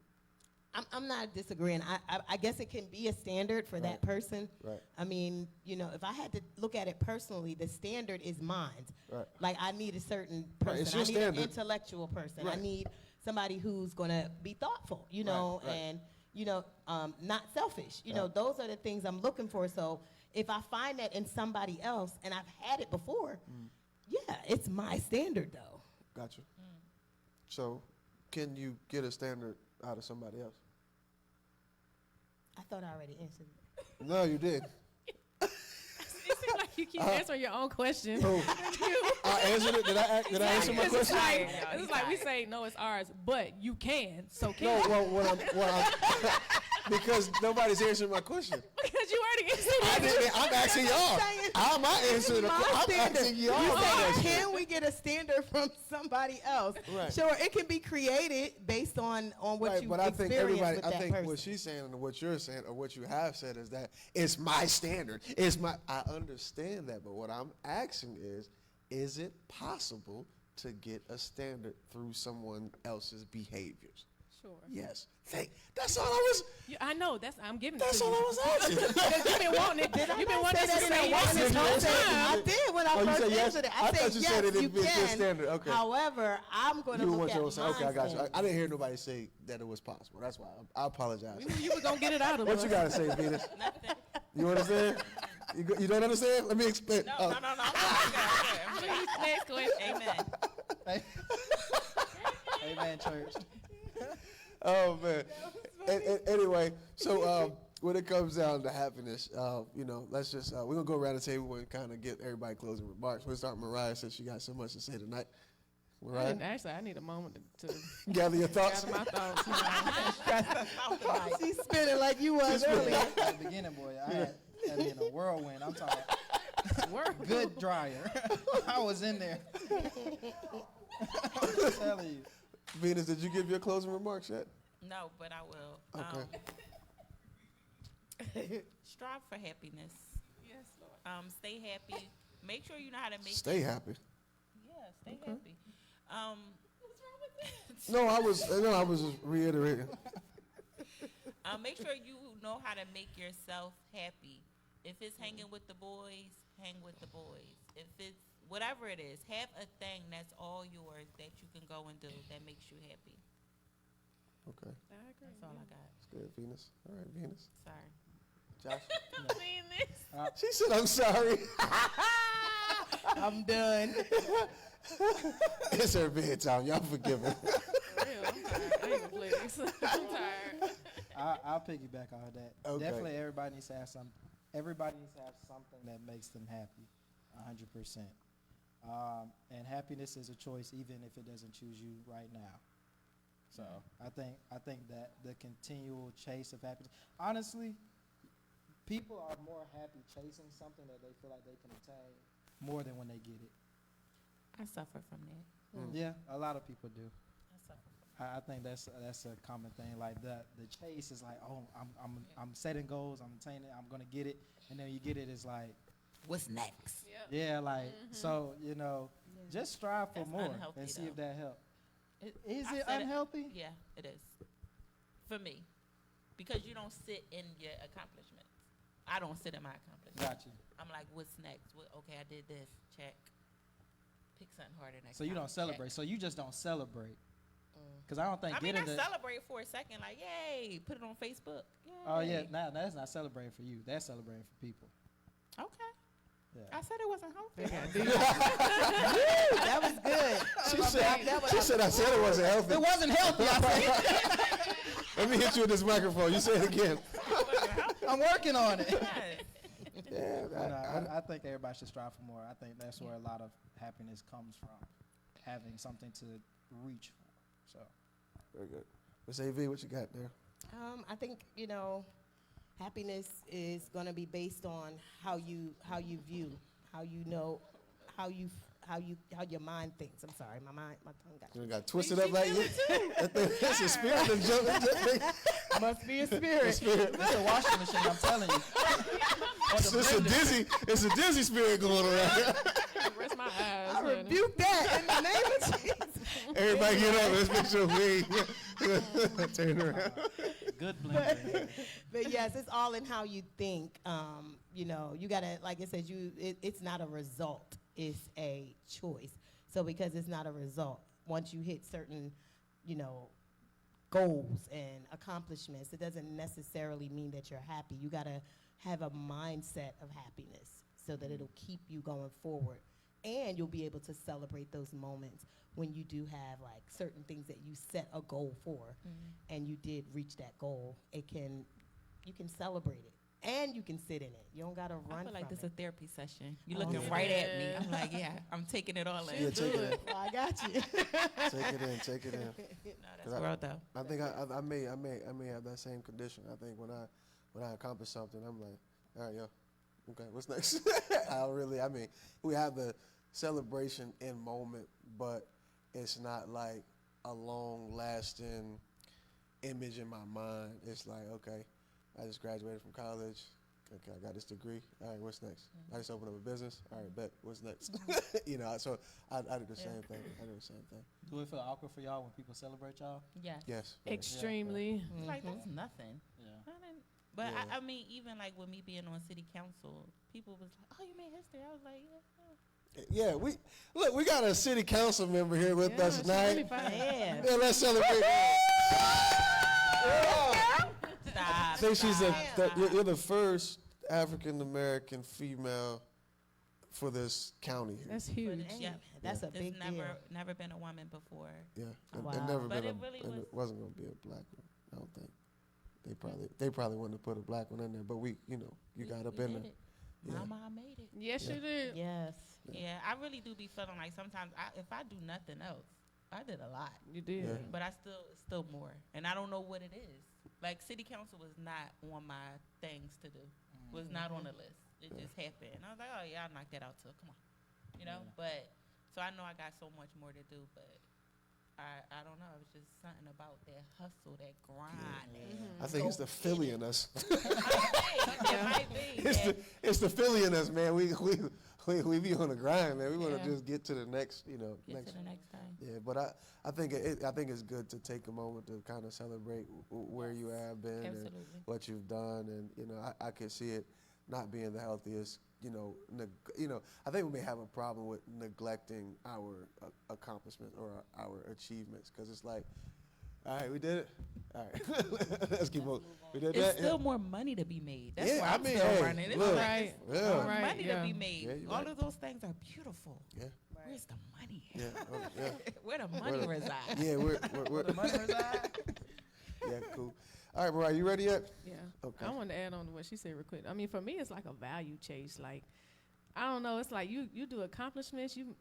Speaker 5: I'm not disagreeing. I guess it can be a standard for that person.
Speaker 1: Right.
Speaker 5: I mean, if I had to look at it personally, the standard is mine.
Speaker 1: Right.
Speaker 5: Like I need a certain
Speaker 1: Right, it's
Speaker 5: person.
Speaker 1: your
Speaker 5: I need
Speaker 1: standard.
Speaker 5: an intellectual person.
Speaker 1: Right.
Speaker 5: I need somebody who's gonna be thoughtful,
Speaker 1: Right.
Speaker 5: and not selfish.
Speaker 1: Right.
Speaker 5: Those are the things I'm looking for. So if I find that in somebody else, and I've had it before, yeah, it's my standard though.
Speaker 1: Gotcha. So, can you get a standard out of somebody else?
Speaker 5: I thought I already answered it.
Speaker 1: No, you did.
Speaker 2: It seems like you keep answering your own question.
Speaker 1: Oh, I answered it. Did I answer my
Speaker 2: It's
Speaker 1: question?
Speaker 2: like, it's like we say, no, it's ours, but you can. So
Speaker 1: No,
Speaker 2: can you?
Speaker 1: well, because nobody's answering my question.
Speaker 2: Because you already answered
Speaker 1: I
Speaker 2: it.
Speaker 1: didn't, I'm asking y'all. I'm not answering the
Speaker 5: My
Speaker 1: question. I'm
Speaker 5: standard.
Speaker 1: asking y'all.
Speaker 5: You
Speaker 1: the
Speaker 5: say,
Speaker 1: question.
Speaker 5: can we get a standard from somebody else?
Speaker 1: Right.
Speaker 5: Sure, it can be created based on what
Speaker 1: Right,
Speaker 5: you
Speaker 1: but I think
Speaker 5: experienced
Speaker 1: everybody.
Speaker 5: with
Speaker 1: I
Speaker 5: that
Speaker 1: think
Speaker 5: person.
Speaker 1: what she's saying and what you're saying or what you have said is that it's my standard. It's my. I understand that, but what I'm asking is it possible to get a standard through someone else's behaviors?
Speaker 2: Sure.
Speaker 1: Yes. That's all I was.
Speaker 2: I know. I'm giving it
Speaker 1: That's
Speaker 2: to
Speaker 1: all
Speaker 2: you.
Speaker 1: I was asking.
Speaker 2: Because you've been wanting it. You've been wanting
Speaker 5: say
Speaker 2: us to
Speaker 5: that
Speaker 2: say
Speaker 5: in
Speaker 2: yes
Speaker 5: a
Speaker 2: this
Speaker 5: while.
Speaker 2: whole
Speaker 5: I
Speaker 2: time.
Speaker 5: did when I
Speaker 1: Oh, you
Speaker 5: first
Speaker 1: said yes?
Speaker 5: answered it.
Speaker 1: I
Speaker 5: I
Speaker 1: thought
Speaker 5: said
Speaker 1: you
Speaker 5: yes,
Speaker 1: said it
Speaker 5: you
Speaker 1: had been your
Speaker 5: can.
Speaker 1: standard. Okay.
Speaker 5: However, I'm going to
Speaker 1: You
Speaker 5: look
Speaker 1: want
Speaker 5: at
Speaker 1: your
Speaker 5: my
Speaker 1: own. Okay, I got you.
Speaker 5: standard.
Speaker 1: I didn't hear nobody say that it was possible. That's why I apologize.
Speaker 2: We knew you were going to get it out of
Speaker 1: What
Speaker 2: us.
Speaker 1: you gotta say, Venus?
Speaker 3: Nothing.
Speaker 1: You understand? You don't understand? Let me explain.
Speaker 3: No. I'm good.
Speaker 2: Please, next question.
Speaker 3: Amen.
Speaker 4: Amen, church.
Speaker 1: Oh man. Anyway, so when it comes down to happiness, let's just we're gonna go around the table and kind of get everybody closing remarks. We'll start with Mariah since she got so much to say tonight. Mariah,
Speaker 2: Actually, I need a moment to
Speaker 1: gather your thoughts.
Speaker 2: gather my thoughts.
Speaker 5: She's spinning like you was earlier.
Speaker 4: At the beginning, boy, I had me in a whirlwind. I'm talking good dryer. I was in there. I'm telling you.
Speaker 1: Venus, did you give your closing remarks yet?
Speaker 3: No, but I will.
Speaker 1: Okay.
Speaker 3: Strive for happiness.
Speaker 2: Yes, Lord.
Speaker 3: Stay happy. Make sure you know how to make.
Speaker 1: Stay happy.
Speaker 3: Yeah, stay happy. What's wrong with that?
Speaker 1: No, I was just reiterating.
Speaker 3: Make sure you know how to make yourself happy. If it's hanging with the boys, hang with the boys. If it's whatever it is, have a thing that's all yours that you can go and do that makes you happy.
Speaker 1: Okay,
Speaker 2: I agree.
Speaker 3: That's all I got.
Speaker 1: that's good, Venus. All right, Venus.
Speaker 3: Sorry.
Speaker 1: Josh.
Speaker 2: I mean this.
Speaker 1: She said, "I'm sorry."
Speaker 5: I'm done.
Speaker 1: It's her bedtime. Y'all forgive her.
Speaker 2: For real, I'm tired. I ain't gonna play this. I'm tired.
Speaker 4: I'll piggyback on that.
Speaker 1: Okay.
Speaker 4: Definitely, everybody needs to have some. Everybody needs to have something that makes them happy, 100%. And happiness is a choice, even if it doesn't choose you right now. So I think that the continual chase of happiness. Honestly, people are more happy chasing something that they feel like they can attain more than when they get it.
Speaker 3: I suffer from that.
Speaker 4: Yeah, a lot of people do.
Speaker 3: I suffer from
Speaker 4: I think that's a common thing. Like the chase is like, oh, I'm setting goals, I'm attaining it, I'm gonna get it, and then you get it, it's like,
Speaker 3: what's next?
Speaker 2: Yep.
Speaker 4: yeah, like so just strive for
Speaker 3: That's
Speaker 4: more
Speaker 3: unhealthy,
Speaker 4: and see if
Speaker 3: though.
Speaker 4: that helps. Is
Speaker 3: I
Speaker 4: it
Speaker 3: said
Speaker 4: unhealthy?
Speaker 3: Yeah, it is. For me. Because you don't sit in your accomplishments. I don't sit in my accomplishments.
Speaker 4: Gotcha.
Speaker 3: I'm like, what's next? Okay, I did this. Check. Pick something harder next
Speaker 4: So you
Speaker 3: time.
Speaker 4: don't celebrate.
Speaker 3: Check.
Speaker 4: So you just don't celebrate. Because I don't think
Speaker 3: I mean,
Speaker 4: getting
Speaker 3: I
Speaker 4: the.
Speaker 3: celebrate for a second. Like, yay, put it on Facebook. Yay.
Speaker 4: Oh yeah, nah, that's not celebrating for you. That's celebrating for people.
Speaker 3: Okay.
Speaker 4: Yeah.
Speaker 3: I said it wasn't healthy.
Speaker 5: That was good.
Speaker 1: She said, "I said it wasn't healthy."
Speaker 4: It wasn't healthy. I said.
Speaker 1: Let me hit you with this microphone. You say it again.
Speaker 4: I'm working on it.
Speaker 3: Yes.
Speaker 1: Yeah,
Speaker 4: But, I think everybody should strive for more. I think that's where a lot of happiness comes from, having something to reach for. So,
Speaker 1: very good. Miss AV, what you got there?
Speaker 5: I think, happiness is going to be based on how you view, how you know, how your mind thinks. I'm sorry, my tongue got
Speaker 1: You got twisted up like you. It's a spirit that jumped.
Speaker 5: Must be a spirit.
Speaker 4: It's a washing machine, I'm telling you.
Speaker 1: It's a dizzy spirit going around.
Speaker 2: Rest my eyes.
Speaker 5: I rebuke that in the name of Jesus.
Speaker 1: Everybody get up. Let's make sure we turn around.
Speaker 4: Good blend.
Speaker 5: But yes, it's all in how you think. You gotta, like it says, it's not a result, it's a choice. So because it's not a result, once you hit certain, goals and accomplishments, it doesn't necessarily mean that you're happy. You gotta have a mindset of happiness so that it'll keep you going forward. And you'll be able to celebrate those moments when you do have like certain things that you set a goal for and you did reach that goal. You can celebrate it and you can sit in it. You don't gotta run
Speaker 3: I feel like
Speaker 5: from
Speaker 3: this is a therapy session. You're
Speaker 5: Oh,
Speaker 3: looking
Speaker 5: yeah.
Speaker 3: right at me. I'm like, yeah, I'm taking it all in.
Speaker 1: Yeah, take it in.
Speaker 5: Well, I got you.
Speaker 1: Take it in.
Speaker 3: No,
Speaker 1: 'Cause
Speaker 3: that's world though.
Speaker 1: I think I may have that same condition. I think when I accomplish something, I'm like, all right, yo, okay, what's next? We have the celebration in moment, but it's not like a long lasting image in my mind. It's like, okay, I just graduated from college. Okay, I got this degree. All right, what's next? I just opened up a business. All right, bet. What's next? So I do the same thing.
Speaker 4: Do it feel awkward for y'all when people celebrate y'all?
Speaker 3: Yes.
Speaker 1: Yes.
Speaker 2: Extremely.
Speaker 3: It's like that's nothing.
Speaker 4: Yeah.
Speaker 3: But
Speaker 1: Yeah.
Speaker 3: I mean, even like with me being on city council, people was like, "Oh, you made history." I was like, "Yeah."
Speaker 1: Yeah, we got a city council member here with us
Speaker 2: she's
Speaker 1: tonight.
Speaker 2: really fine.
Speaker 5: Yeah.
Speaker 1: Yeah, let's celebrate. I
Speaker 3: Stop.
Speaker 1: think you're the first African American female for this county here.
Speaker 2: That's
Speaker 3: But
Speaker 2: huge.
Speaker 3: yeah,
Speaker 5: That's a
Speaker 3: there's
Speaker 5: big
Speaker 3: never been a woman before.
Speaker 1: Yeah,
Speaker 5: Wow.
Speaker 1: and never
Speaker 3: But
Speaker 1: been
Speaker 3: it really
Speaker 1: and
Speaker 3: was-
Speaker 1: it wasn't going to be a black one. I don't think they probably wouldn't have put a black one in there, but you got up
Speaker 3: We
Speaker 1: in
Speaker 3: did
Speaker 1: there.
Speaker 3: it.
Speaker 1: Yeah.
Speaker 3: Mama, I made it.
Speaker 2: Yes,
Speaker 1: Yeah.
Speaker 2: you did.
Speaker 5: Yes.
Speaker 3: Yeah, I really do be feeling like sometimes if I do nothing else, I did a lot.
Speaker 2: You did.
Speaker 1: Yeah.
Speaker 3: But it's still more, and I don't know what it is. Like city council was not on my things to do. Was not on the list. It just happened. And I was like, oh yeah, I'll knock that out too. Come on, But so I know I got so much more to do, but I don't know. It was just something about that hustle, that grind.
Speaker 1: I think it's the Philly in us.
Speaker 3: It might be.
Speaker 1: It's the Philly in us, man. We be on the grind, man. We want to
Speaker 2: Yeah.
Speaker 1: just get to the next,
Speaker 3: Get to the next thing.
Speaker 1: Yeah, but I think it's good to take a moment to kind of celebrate where you have been and
Speaker 3: Absolutely.
Speaker 1: what you've done, and I can see it not being the healthiest. I think we may have a problem with neglecting our accomplishments or our achievements because it's like, all right, we did it. All right, let's keep moving. We did
Speaker 3: It's
Speaker 1: that.
Speaker 3: still more money to be made. That's
Speaker 1: Yeah,
Speaker 3: why
Speaker 1: I
Speaker 3: I'm
Speaker 1: mean,
Speaker 3: still
Speaker 1: hey,
Speaker 3: running. It's
Speaker 1: look.
Speaker 3: like
Speaker 2: Right.
Speaker 1: Yeah.
Speaker 3: more
Speaker 2: Right,
Speaker 3: money
Speaker 2: yeah.
Speaker 3: to be made.
Speaker 1: Yeah, you're
Speaker 3: All
Speaker 1: right.
Speaker 3: of those things are beautiful.
Speaker 1: Yeah,
Speaker 3: Where's the money?
Speaker 1: yeah, yeah.
Speaker 3: Where the money
Speaker 1: Where-
Speaker 3: reside?
Speaker 1: Yeah, we're
Speaker 4: The money reside?
Speaker 1: yeah, cool. All right, Mariah, you ready yet?
Speaker 2: Yeah.
Speaker 1: Okay.
Speaker 2: I wanted to add on to what she said real quick. I mean, for me, it's like a value chase. Like, I don't know. It's like you do accomplishments. You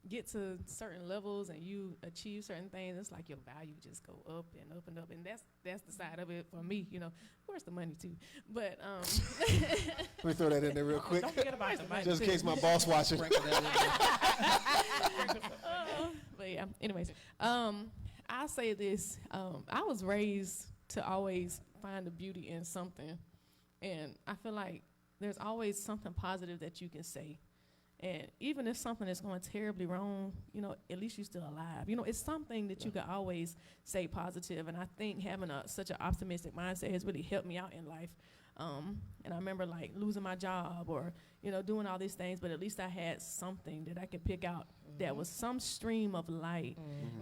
Speaker 2: get to certain levels and you achieve certain things. It's like your value just go up and up and up. And that's the side of it for me. Of course the money too. But
Speaker 1: Let me throw that in there real quick,
Speaker 3: Don't forget about the money.
Speaker 1: just in case my boss watching.
Speaker 4: Sprinkle that in there.
Speaker 2: but yeah. Anyways, I'll say this. I was raised to always find the beauty in something, and I feel like there's always something positive that you can say. And even if something is going terribly wrong, at least you're still alive. It's something that you can always say positive. And I think having such an optimistic mindset has really helped me out in life. And I remember like losing my job or, doing all these things, but at least I had something that I could pick out that was some stream of light.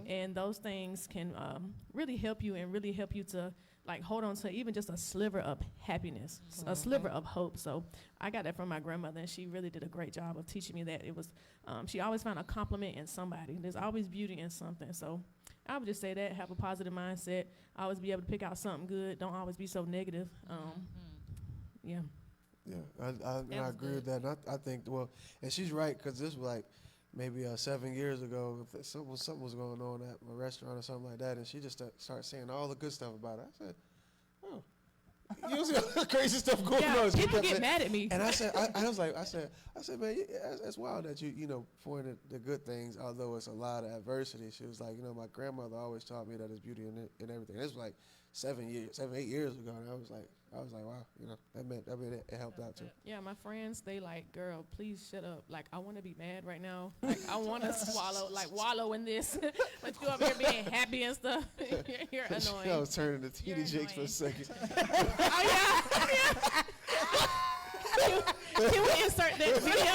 Speaker 2: And those things can really help you and really help you to like hold on to even just a sliver of happiness, a sliver of hope. So I got that from my grandmother, and she really did a great job of teaching me that. It was, she always found a compliment in somebody. There's always beauty in something. So I would just say that, have a positive mindset, always be able to pick out something good. Don't always be so negative. Yeah.
Speaker 1: Yeah, I agree with that. And I think, and she's right, because this was like, maybe 7 years ago, if something was going on at my restaurant or something like that, and she just started saying all the good stuff about it. I said, oh. You see all the crazy stuff going on.
Speaker 2: People get mad at me.
Speaker 1: And I said, I said, man, it's wild that you pointed the good things, although it's a lot of adversity. She was like, my grandmother always taught me that there's beauty in everything. This was like 7, 8 years ago, and I was like, wow, that meant it helped out too.
Speaker 2: Yeah, my friends, they like, girl, please shut up. Like, I want to be mad right now. Like, I want to wallow in this. But you up here being happy and stuff. You're annoying.
Speaker 1: I was turning to TD Jakes for a second.
Speaker 2: Oh, yeah. Can we insert that video?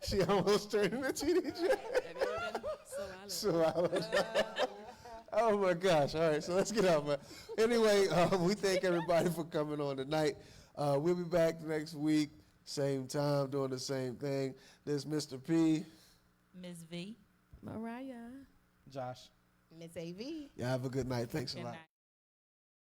Speaker 1: She almost turned into TD Jakes. So I was. Oh my gosh! All right, so let's get on. But anyway, we thank everybody for coming on tonight. We'll be back next week, same time, doing the same thing. This is Mr. P,
Speaker 3: Ms. V,
Speaker 2: Mariah,
Speaker 4: Josh,
Speaker 5: Miss AV.
Speaker 1: Yeah, have a good night. Thanks a
Speaker 3: good
Speaker 1: lot.
Speaker 3: night.